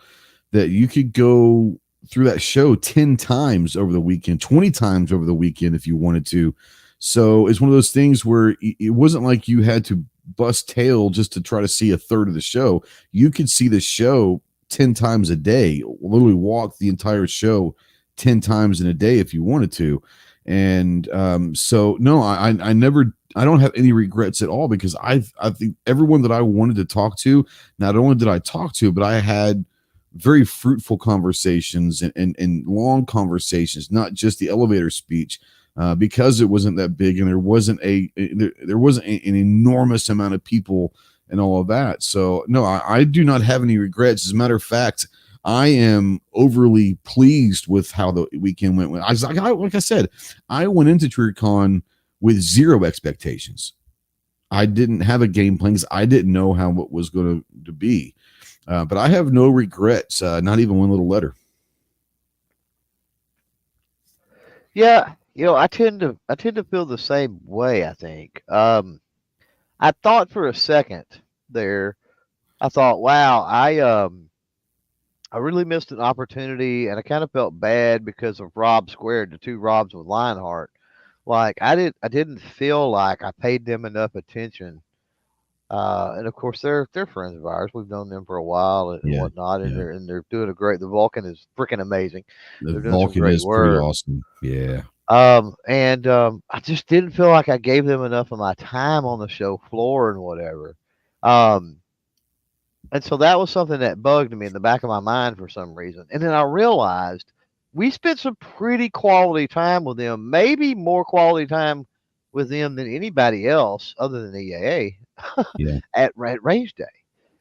that you could go through that show 10 times over the weekend, 20 times over the weekend if you wanted to. So it's one of those things where it wasn't like you had to bust tail just to try to see a third of the show. You could see the show 10 times a day, literally walk the entire show 10 times in a day if you wanted to. And so no, I never, I don't have any regrets at all, because I think everyone that I wanted to talk to, not only did I talk to, but I had very fruitful conversations and long conversations, not just the elevator speech, because it wasn't that big and there wasn't an enormous amount of people and all of that. So no, I do not have any regrets. As a matter of fact, I am overly pleased with how the weekend went. Like I said, I went into TrueCon with zero expectations. I didn't have a game plan because I didn't know how it was going to be. But I have no regrets, not even one little letter. Yeah, I tend to feel the same way. I think. I thought for a second there. I thought, wow, I really missed an opportunity, and I kind of felt bad because of Rob Squared, the two Robs with Lionheart. Like I didn't feel like I paid them enough attention. And of course, they're friends of ours. We've known them for a while and Yeah, whatnot, and yeah. they're doing a great. The Vulcan is freaking amazing. The They're doing some Vulcan great is pretty work. awesome. Yeah, And I just didn't feel like I gave them enough of my time on the show floor and whatever. Um, and so that was something that bugged me in the back of my mind for some reason. And then I realized we spent some pretty quality time with them, maybe more quality time with them than anybody else other than EAA yeah, at Range Day.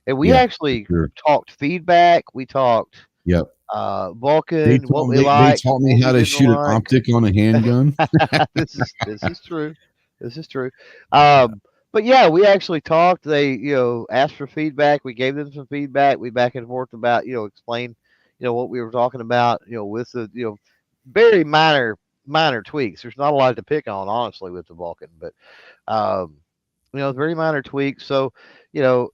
And we yeah, for actually sure. talked feedback. We talked Yep. Vulcan, what we They liked, taught me what we how to didn't shoot an like. optic on a handgun. This is true. This is true. Um, but yeah, we actually talked. They asked for feedback. We gave them some feedback. We back and forth about explain what we were talking about with the very minor tweaks. There's not a lot to pick on honestly with the Vulcan, but um, very minor tweaks. So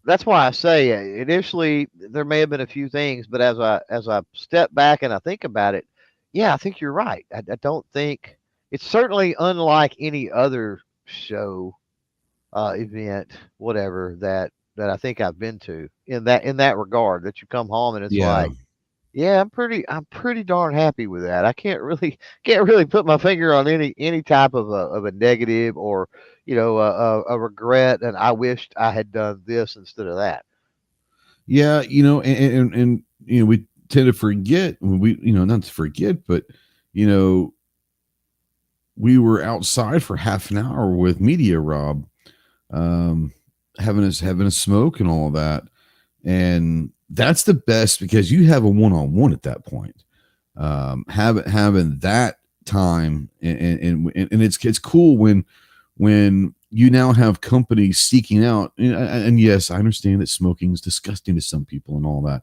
that's why I say initially there may have been a few things, but as I step back and I think about it, yeah, I think you're right. I don't think it's certainly unlike any other show, event, whatever that I think I've been to in that regard. That you come home and it's Yeah. like, yeah, I'm pretty darn happy with that. I can't really put my finger on any type of a negative or a regret, and I wished I had done this instead of that. Yeah, and we tend to forget, not to forget, but you know, we were outside for half an hour with Media Rob, um, having a smoke and all of that, and that's the best because you have a one on one at that point. Having that time, and it's cool when you now have companies seeking out, and yes, I understand that smoking is disgusting to some people and all that,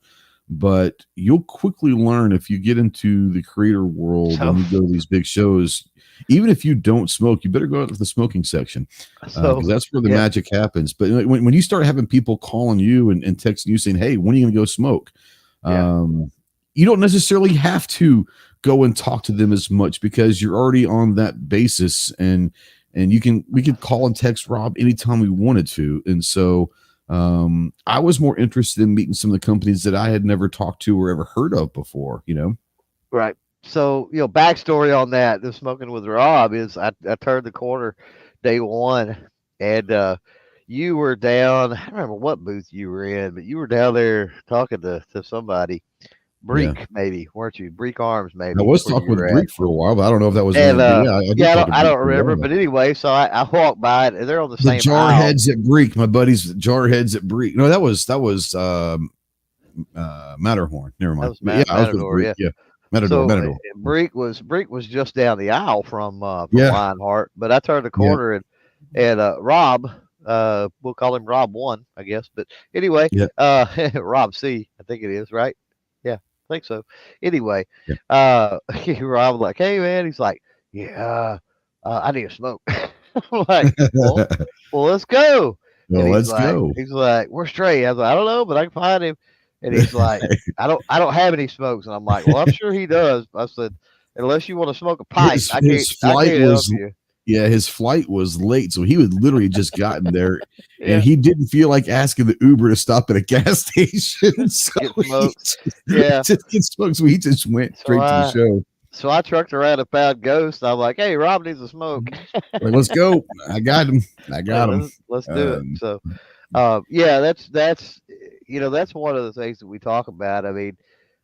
but you'll quickly learn if you get into the creator world and So you go to these big shows. Even if you don't smoke, you better go out to the smoking section, because so that's where the yeah, magic happens. But when you start having people calling you and texting you saying, "Hey, when are you going to go smoke?" yeah, Um, you don't necessarily have to go and talk to them as much because you're already on that basis, and we could call and text Rob anytime we wanted to. And so I was more interested in meeting some of the companies that I had never talked to or ever heard of before. right. So backstory on that, the smoking with Rob is I turned the corner day one, and you were down. I don't remember what booth you were in, but you were down there talking to somebody. Yeah. Breek, maybe, weren't you? Breek Arms, I maybe, was where talking you with were at. Greek for a while, but I don't know if that was And but yeah, I did yeah, talk to I Greek don't for a remember, while. but anyway, so I walked by, and they're on the The same jar aisle. heads at Greek, my buddies, jar heads at Greek. No, that was Matterhorn. Never That mind. was But yeah, I was with Matador, Greek. yeah. Yeah, Matador, So Matador. Breek was just down the aisle from Yeah, Lionheart, but I turned the yeah, corner and Rob, we'll call him Rob One, I guess. But anyway, yeah, Rob C, I think it is, right? Yeah, I think so. Anyway, yeah. Rob like, hey man, he's like, yeah, I need a smoke. I'm like, well, let's go. And Well, let's go. he's like, where's Trey? I was like, I don't know, but I can find him. And he's like, I don't have any smokes. And I'm like, well, I'm sure he does. I said, unless you want to smoke a pipe, His I flight can't help was you. yeah, his flight was late, so he would literally just gotten there, and Yeah, he didn't feel like asking the Uber to stop at a gas station, so get he smokes. Yeah. just get smoked. So he just went So straight to the I show. so I trucked around and found Ghost. I'm like, hey, Rob needs a smoke. Like, let's go. I got him. I Like, got him. let's do it. Um, So yeah, that's that's one of the things that we talk about. I mean,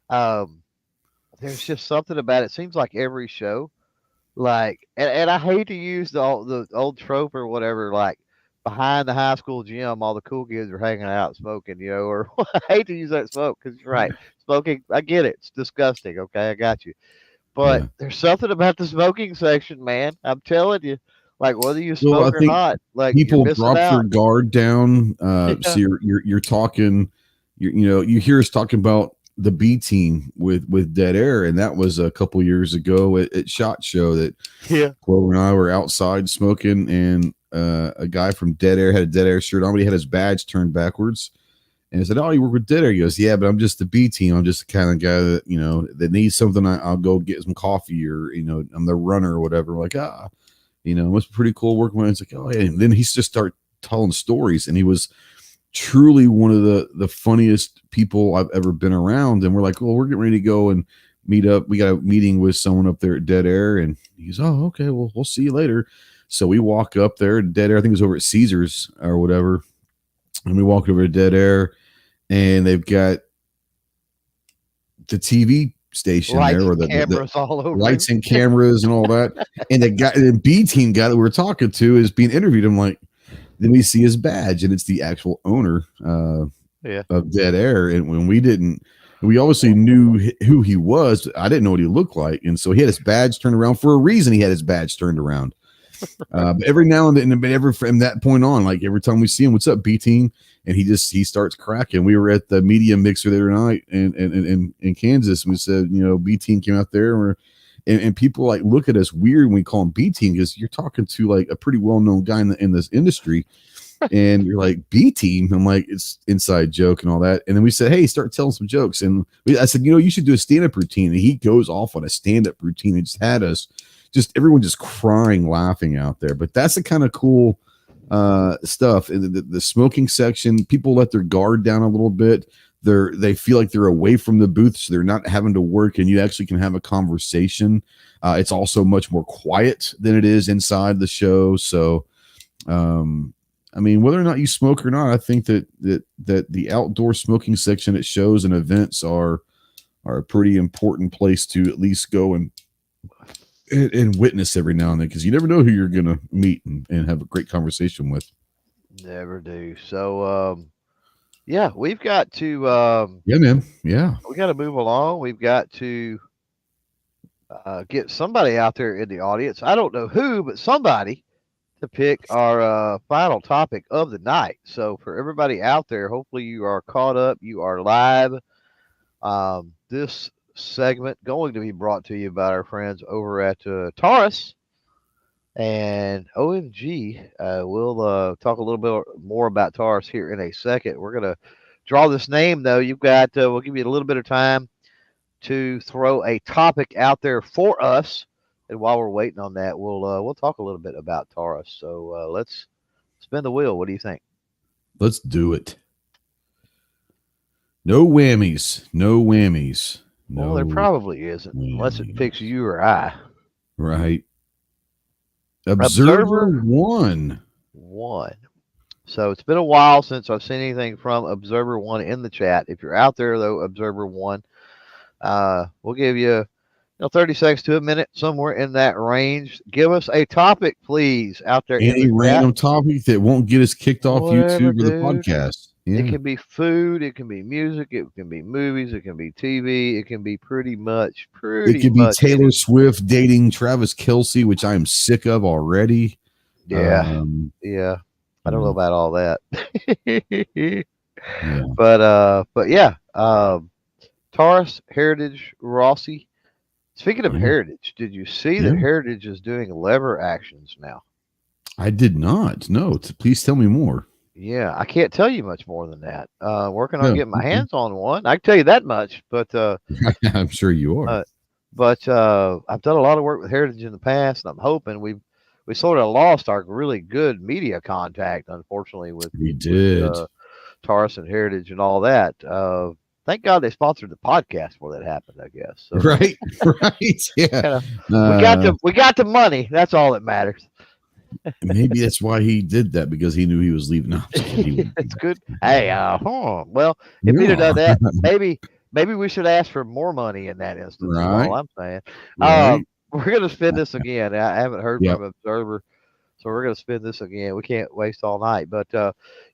um, there's just something about it. Seems like every show, like, and I hate to use the old trope or whatever, like behind the high school gym, all the cool kids are hanging out smoking, or I hate to use that smoke because you're right, smoking. I get it, it's disgusting. Okay, I got you, but yeah. there's something about the smoking section, man. I'm telling you, like whether you Well, I smoke or think not, like you're people missing drop their out. guard down. So Yeah, you're talking. You hear us talking about the B team with Dead Air, and that was a couple years ago at Shot Show that yeah, Clover and I were outside smoking, and a guy from Dead Air had a Dead Air shirt on, but he had his badge turned backwards. And I said, "Oh, you work with Dead Air?" He goes, "Yeah, but I'm just the B team. I'm just the kind of guy that that needs something. I'll go get some coffee, or I'm the runner or whatever." Like, it must be pretty cool working with him. It's like, oh, yeah. And then he's just start telling stories, and he was truly one of the funniest people I've ever been around. And we're like, well, we're getting ready to go and meet up. We got a meeting with someone up there at Dead Air, and he's, oh, okay, well, we'll see you later. So we walk up there, Dead Air. I think it was over at Caesars or whatever, and we walk over to Dead Air, and they've got the TV station there, lights or and the cameras all over him. lights and cameras and all that. And the B team guy that we're talking to is being interviewed. I'm like, then we see his badge, and it's the actual owner Yeah, of Dead Air. And when we obviously knew who he was. I didn't know what he looked like, and so he had his badge turned around for a reason. He had his badge turned around. But every now and then, every from that point on, like every time we see him, what's up, B team? And he starts cracking. We were at the media mixer the other night in Kansas, and we said, B team came out there, and people like look at us weird when we call him B team because you're talking to like a pretty well known guy in this industry, and you're like B team. I'm like, it's inside joke and all that. And then we said, hey, start telling some jokes. And I said, you should do a stand up routine. And he goes off on a stand up routine. It just had us. Just everyone just crying, laughing out there. But that's the kind of cool stuff. In the smoking section, people let their guard down a little bit. They feel like they're away from the booth, so they're not having to work, and you actually can have a conversation. It's also much more quiet than it is inside the show. So, I mean, whether or not you smoke or not, I think that the outdoor smoking section at shows and events are a pretty important place to at least go and witness every now and then, because you never know who you're going to meet and have a great conversation with. never do. So yeah, we've got to Yeah, man. Yeah. we got to move along. We've got to get somebody out there in the audience. I don't know who, but somebody to pick our final topic of the night. So for everybody out there, hopefully you are caught up, you are live. This segment going to be brought to you by our friends over at Taurus and OMG. We'll talk a little bit more about Taurus here in a second. We're gonna draw this name though. You've got we'll give you a little bit of time to throw a topic out there for us. And while we're waiting on that, we'll talk a little bit about Taurus. So let's spin the wheel. What do you think? Let's do it. No whammies. No whammies. No Well, there probably isn't, unless it whammies. picks you or I. Right. Observer Observer 1. 1. So it's been a while since I've seen anything from Observer 1 in the chat. If you're out there, though, Observer 1, we'll give you 30 seconds to a minute, somewhere in that range. Give us a topic, please, out there in Any the chat. random topic that won't get us kicked off Whatever, YouTube or the dude. podcast. It Yeah. can be food, it can be music, it can be movies, it can be TV, it can be pretty much It could be Taylor anything. Swift dating Travis Kelce, which I am sick of already. Yeah, yeah. I don't know Yeah. about all that. Yeah. But yeah, Taurus, Heritage, Rossi. Speaking of Yeah. Heritage, did you see Yeah. that Heritage is doing lever actions now? I did not. No. Please tell me more. Yeah, I can't tell you much more than that. Working on No. getting my Okay. hands on one. I can tell you that much, but I'm sure you are. uh, I've done a lot of work with Heritage in the past, and I'm hoping we sort of lost our really good media contact, unfortunately, We with did. Taurus and Heritage and all that. Thank God they sponsored the podcast before that happened, I guess. So Right. Right. Yeah. kinda, we got the money. That's all that matters. Maybe that's why he did that, because he knew he was leaving. No, I'm just kidding. He wouldn't do It's that. good. Hey, well, if he'd have done Yeah. that, maybe we should ask for more money in that instance. Is all Right. I'm saying. Right. We're gonna spin this again. I haven't heard Yep. from Observer, so we're gonna spin this again. We can't waste all night. But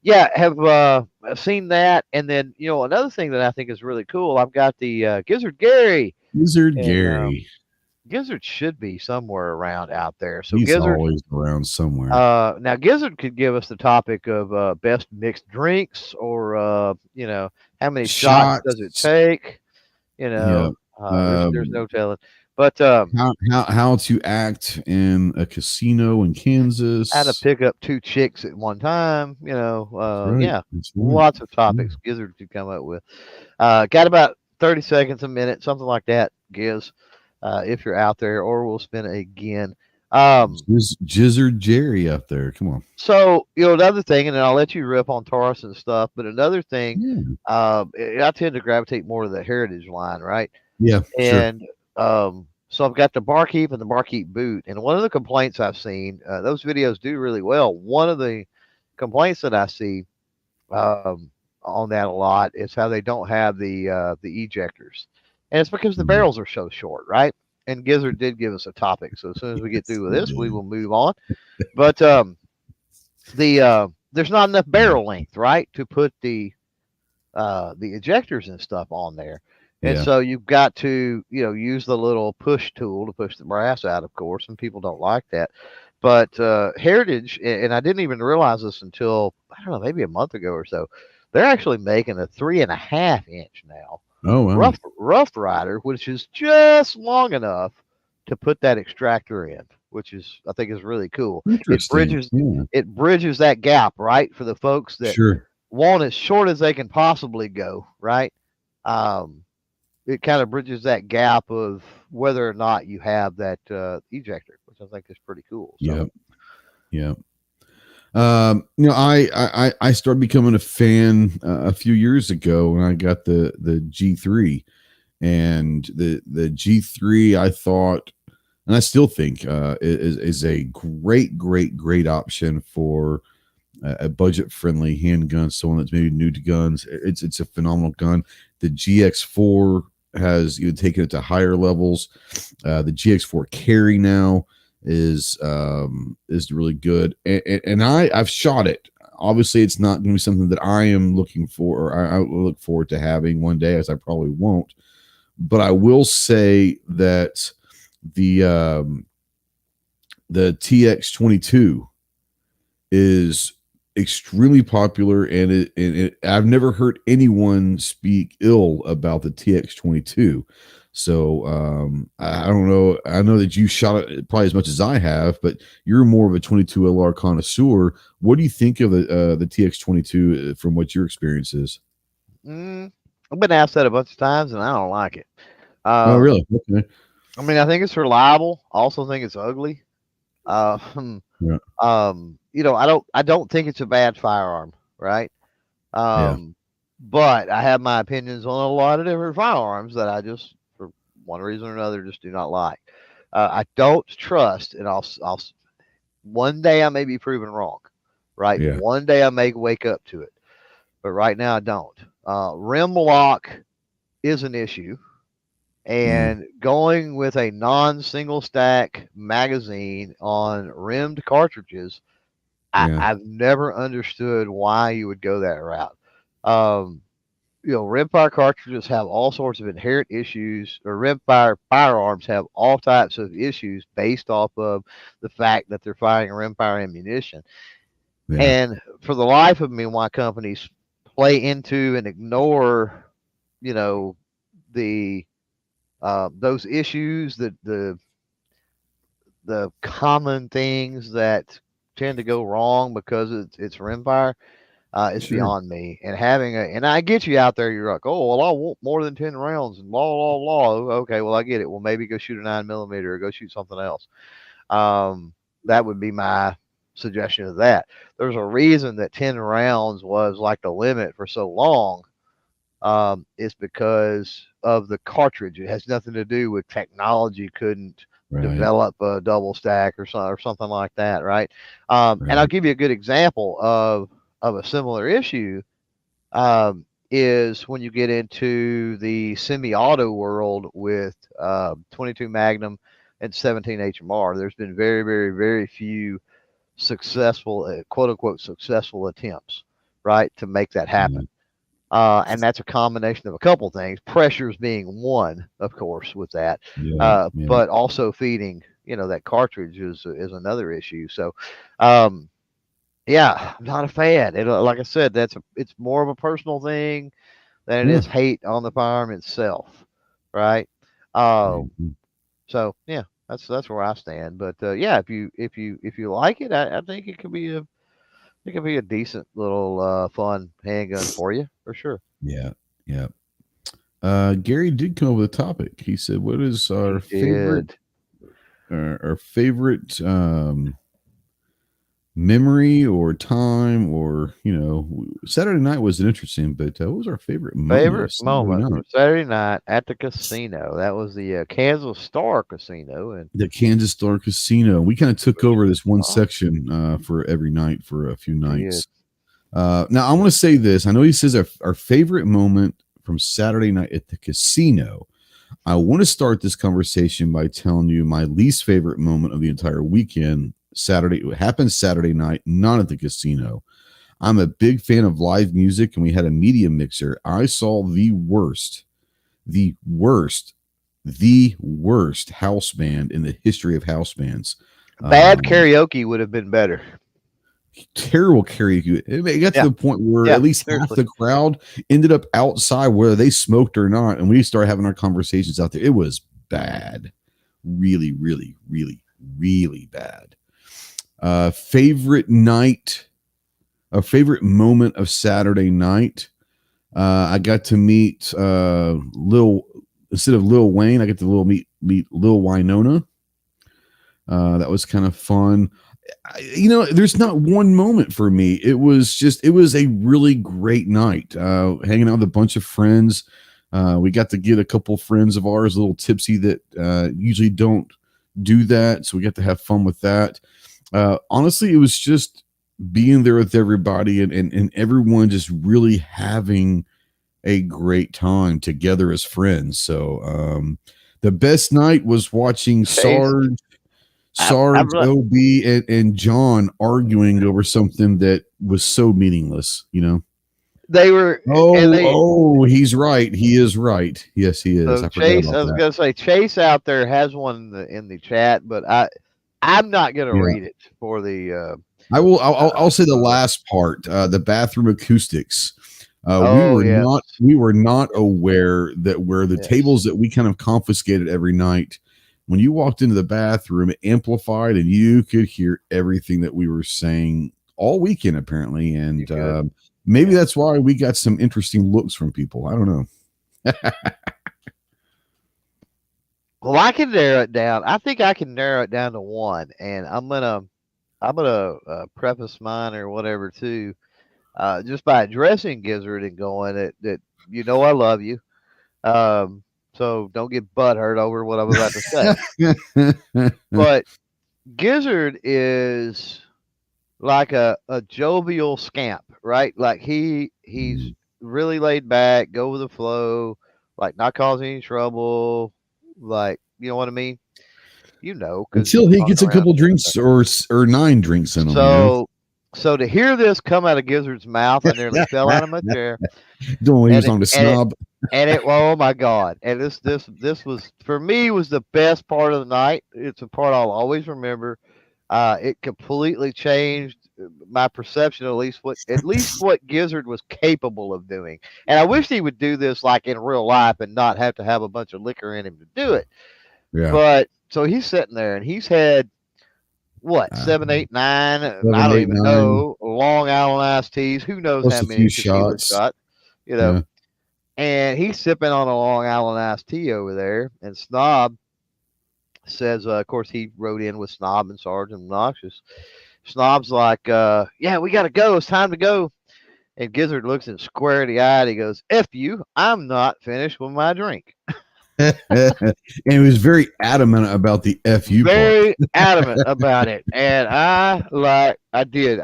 yeah, have seen that, and then another thing that I think is really cool. I've got the Gizzard Gary, Wizard and Gary. Gizzard should be somewhere around out there. So He's Gizzard. always around somewhere. Now Gizzard could give us the topic of best mixed drinks, or how many shots does it Shots. take? Yeah. There's no telling. But How to act in a casino in Kansas. how to pick up two chicks at one time? That's right. Yeah, That's right. lots of topics Gizzard could come up with. Got about 30 seconds, a minute, something like that. Giz, if you're out there, or we'll spin it again. Gizzard Jerry out there. Come on. So, another thing, and then I'll let you rip on Taurus and stuff, but another thing, I tend to gravitate more to the Heritage line, right? Yeah. Sure. And so I've got the Barkeep and the Barkeep boot. And one of the complaints I've seen, those videos do really well. One of the complaints that I see on that a lot is how they don't have the ejectors. And it's because the barrels are so short, right? And Gizzard did give us a topic. So as soon as we get through with this, we will move on. But there's not enough barrel length, right, to put the ejectors and stuff on there. And so you've got to, use the little push tool to push the brass out, of course, and people don't like that. But Heritage, and I didn't even realize this until, I don't know, maybe a month ago or so, they're actually making a 3.5 inch now. Oh, wow. Rough Rider, which is just long enough to put that extractor in, which I think is really cool. It bridges that gap, right, for the folks that want as short as they can possibly go, right? It kind of bridges that gap of whether or not you have that ejector, which I think is pretty cool. So. Yeah. I started becoming a fan a few years ago when I got the G3, and the G3 I thought, and I still think is a great option for a budget friendly handgun. Someone that's maybe new to guns. It's a phenomenal gun. The GX4 has taken it to higher levels. The GX4 carry now is really good, and I've shot it. Obviously, it's not going to be something that I am looking for, or I look forward to having one day, as I probably won't. But I will say that the TX22 is extremely popular, and I've never heard anyone speak ill about the TX22. So I don't know. I know that you shot it probably as much as I have, but you're more of a 22 LR connoisseur. What do you think of the TX22 from what your experience is? I've been asked that a bunch of times, and I don't like it. Oh, really? Okay. I mean, I think it's reliable. I also think it's ugly. Yeah. I don't think it's a bad firearm, right? But I have my opinions on a lot of different firearms that I just, one reason or another, just do not like. I don't trust, and I'll One day I may be proven wrong, right? Yeah. One day I may wake up to it, but right now I don't. Rim lock is an issue, Yeah. and going with a non-single stack magazine on rimmed cartridges, Yeah. I've never understood why you would go that route. Um, rimfire cartridges have all sorts of inherent issues, or rimfire firearms have all types of issues based off of the fact that they're firing rimfire ammunition. Yeah. And for the life of me, why companies play into and ignore, you know, the those issues, the common things that tend to go wrong because it's rimfire, is Sure. beyond me. And and I get you out there, you're like, oh, well, I want more than 10 rounds and blah, blah, blah. Okay, well, I get it. Well, maybe go shoot a 9mm or go shoot something else. That would be my suggestion of that. There's a reason that 10 rounds was like the limit for so long. It's because of the cartridge. It has nothing to do with technology couldn't Right. develop a double stack or something like that, right? And I'll Right. give you a good example of a similar issue. Is when you get into the semi-auto world with 22 Magnum and 17 HMR. There's been very, very, very few successful, quote unquote, successful attempts, right, to make that Yeah. happen. And that's a combination of a couple things. Pressures being one, of course, with that, Yeah. Yeah. but also feeding, that cartridge is another issue. So, um, yeah, I'm not a fan. Like I said, it's more of a personal thing than it Yeah. is hate on the firearm itself, right? Uh, Mhm. so yeah, that's where I stand. But yeah, if you like it, I think it could be a decent little fun handgun for you for sure. Yeah. Yeah. Gary did come up with a topic. He said, "What is He did. our favorite memory or time or Saturday night was an interesting, but what was our favorite moment of Favorite Saturday moment from night? Saturday night at the casino. That was the Kansas Star Casino, and The Kansas Star Casino. We kind of took which over was this one awesome. section for every night for a few Did. nights. Now I want to say this. I know he says our favorite moment from Saturday night at the casino. I want to start this conversation by telling you my least favorite moment of the entire weekend. Saturday, it happened Saturday night, not at the casino. I'm a big fan of live music, and we had a media mixer. I saw the worst, the worst house band in the history of house bands. Bad Um, karaoke would have been better. Terrible karaoke. It got to Yeah, the point where yeah, at least half seriously. the crowd ended up outside, whether they smoked or not, and we started having our conversations out there. It was bad, really, really, really, really bad. Favorite night, a favorite moment of Saturday night. I got to meet Lil instead of Lil Wayne. I got to meet Lil Winona. That was kind of fun. There's not one moment for me. It was a really great night. Hanging out with a bunch of friends. We got to get a couple friends of ours a little tipsy that usually don't do that. So we got to have fun with that. Honestly, it was just being there with everybody and everyone just really having a great time together as friends. So the best night was watching Chase, I'm Sarge, OB, and John arguing over something that was so meaningless. they were, and Oh, they oh, he's right. He is right. Yes, he is. so I forgot Chase. I about was that. gonna say Chase out there has one in the chat, but I'm not gonna Yeah. read it for the. I will. I'll say the So last part. The bathroom acoustics. We oh were yes, not aware that where the yes, tables that we kind of confiscated every night. When you walked into the bathroom, it amplified, and you could hear everything that we were saying all weekend, apparently. you And could. maybe Yeah. that's why we got some interesting looks from people. I don't know. Well, I can narrow it down. I think I can narrow it down to one, and I'm gonna preface mine or whatever too, just by addressing Gizzard and going that I love you. Um, so don't get butt hurt over what I'm about to say. But Gizzard is like a jovial scamp, right? Like he's Mhm. really laid back, go with the flow, like not causing any trouble, like you know what I mean? You know, because Until you he hung gets a around. couple drinks or 9 drinks in him, So so to hear this come out of Gizzard's mouth, I nearly fell out of my chair, Doing he and was it on the and it snob. and it oh my god! And this was for me was the best part of the night. It's a part I'll always remember. It completely changed my perception, at least what Gizzard was capable of doing. And I wish he would do this like in real life and not have to have a bunch of liquor in him to do it. Yeah. But so he's sitting there and he's had what Uh, 7, 8, 9? I seven, don't eight, even nine, know. Long Island iced teas. Who knows plus how a few many tequila shots. shots? You know. Yeah. And he's sipping on a Long Island iced tea over there. And Snob says, of course, he wrote in with Snob and Sergeant Obnoxious. Snob's like, yeah, we got to go. It's time to go. And Gizzard looks him square in the eye. And he goes, F you. I'm not finished with my drink. And he was very adamant about the FU part. Very adamant about it. And I did.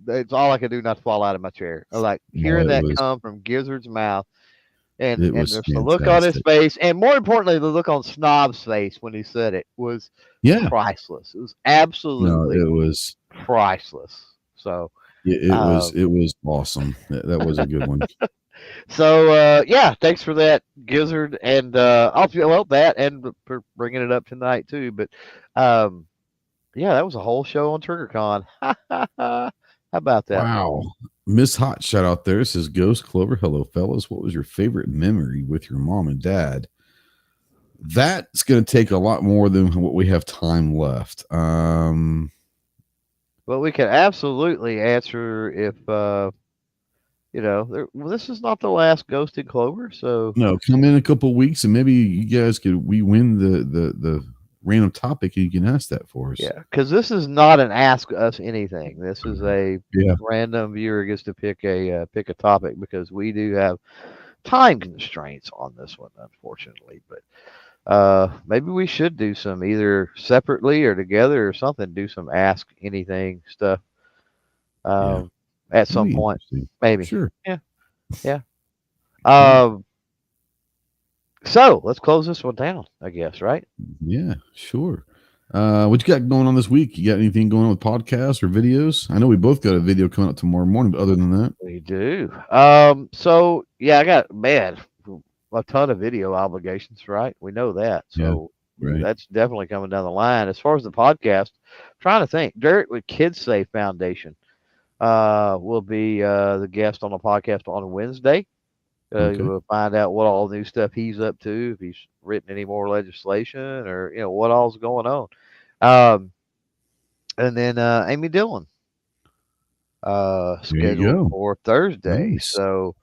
It's all I could do not to fall out of my chair. I like No, hearing that come from Gizzard's mouth. it And was there's the look on his fantastic. face. And more importantly, the look on Snob's face when he said it was Yeah. priceless. It was No, absolutely it was priceless. So, it was awesome. That was a good one. yeah, thanks for that, Gizzard, and I'll feel well that and for bringing it up tonight too. But um, yeah, that was a whole show on TriggerCon. How about that? Wow. Miss Hot shout out there says Ghost Clover. Hello, fellas. What was your favorite memory with your mom and dad? That's going to take a lot more than what we have time left. Well, we can absolutely answer if well, this is not the last Ghosted Clover, so No, come in a couple weeks and maybe you guys we win the random topic and you can ask that for us. yeah, because this is not an ask us anything. This is a Yeah. random viewer gets to pick a topic because we do have time constraints on this one, unfortunately. But maybe we should do some either separately or together or something. Do some ask anything stuff Yeah. at That'd some be point. interesting. Maybe. Sure. Yeah. Yeah. Yeah. So let's close this one down, I guess, right? Yeah, sure. What you got going on this week? You got anything going on with podcasts or videos? I know we both got a video coming up tomorrow morning, but other than that, We do. So yeah, I got man a ton of video obligations, right? We know that. yeah, So right. that's definitely coming down the line. As far as the podcast, I'm trying to think. Derek with Kids Safe Foundation will be the guest on the podcast on Wednesday. Okay. We'll find out what all new stuff he's up to, if he's written any more legislation, or what all's going on. Um, and then Amy Dillon There you scheduled go. for Thursday. Nice. So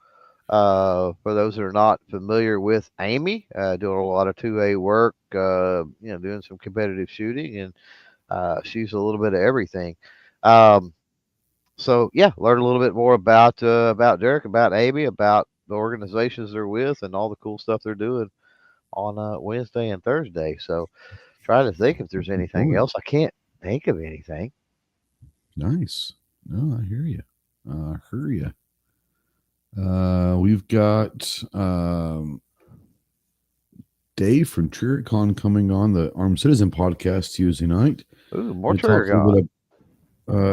for those that are not familiar with Amy, doing a lot of 2A work, doing some competitive shooting, and she's a little bit of everything. Um, so yeah, learn a little bit more about Derek, about Amy, about the organizations they're with, and all the cool stuff they're doing on Wednesday and Thursday. So trying to think if there's Looking anything forward. else. I can't think of anything. Nice. No, I hear you. I hear you. We've got Dave from TriggerCon coming on the Armed Citizen podcast Tuesday night. Ooh, more We talk trigger a little god.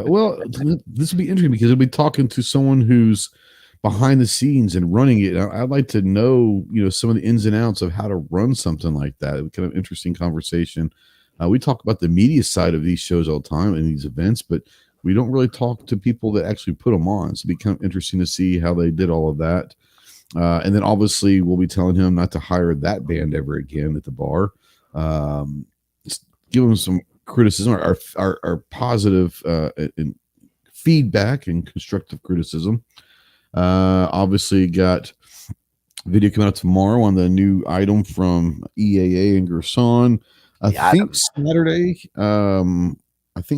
bit. Well, this will be interesting because we'll be talking to someone who's behind the scenes and running it. I'd like to know, some of the ins and outs of how to run something like that. Kind of interesting conversation. We talk about the media side of these shows all the time and these events, but we don't really talk to people that actually put them on. So it'd be kind of interesting to see how they did all of that. And then obviously we'll be telling him not to hire that band ever again at the bar. Give him some criticism, our positive and feedback and constructive criticism. Obviously got video coming out tomorrow on the new item from EAA and Gerson. I think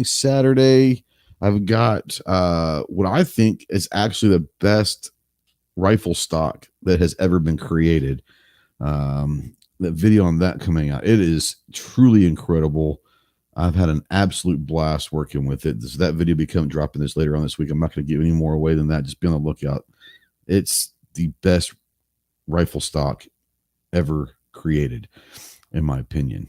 Saturday I've got what I think is actually the best rifle stock that has ever been created. The video on that coming out, it is truly incredible. I've had an absolute blast working with it. That video become dropping this later on this week. I'm not going to give any more away than that. Just be on the lookout. It's the best rifle stock ever created, in my opinion.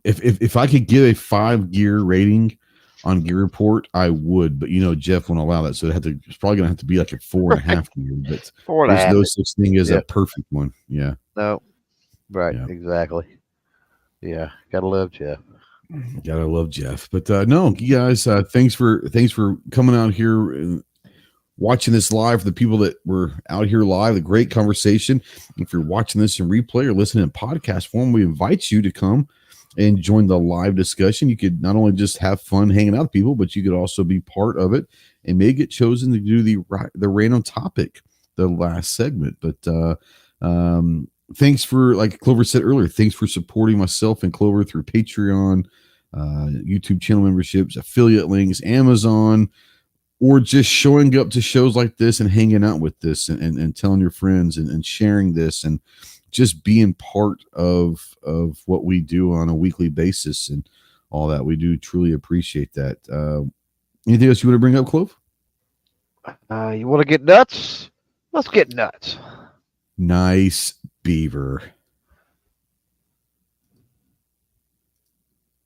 If I could give a 5-gear rating on Gear Report, I would, but Jeff won't allow that, so it's probably gonna have to be like a 4.5 gear. But Four and a there's half. no such thing as Yeah. a perfect one. Yeah. No. Right. Yeah. Exactly. Yeah. Gotta love Jeff. Gotta love Jeff. But no, you guys, thanks for coming out here and watching this live. For the people that were out here live, the great conversation. If you're watching this in replay or listening in podcast form, we invite you to come and join the live discussion. You could not only just have fun hanging out with people, but you could also be part of it and may get chosen to do the random topic, the last segment. But thanks for, like Clover said earlier, thanks for supporting myself and Clover through Patreon, YouTube channel memberships, affiliate links, Amazon, or just showing up to shows like this and hanging out with this and telling your friends and sharing this and just being part of what we do on a weekly basis and all that. We do truly appreciate that. Anything else you want to bring up, Clove? You want to get nuts? Let's get nuts. Nice beaver.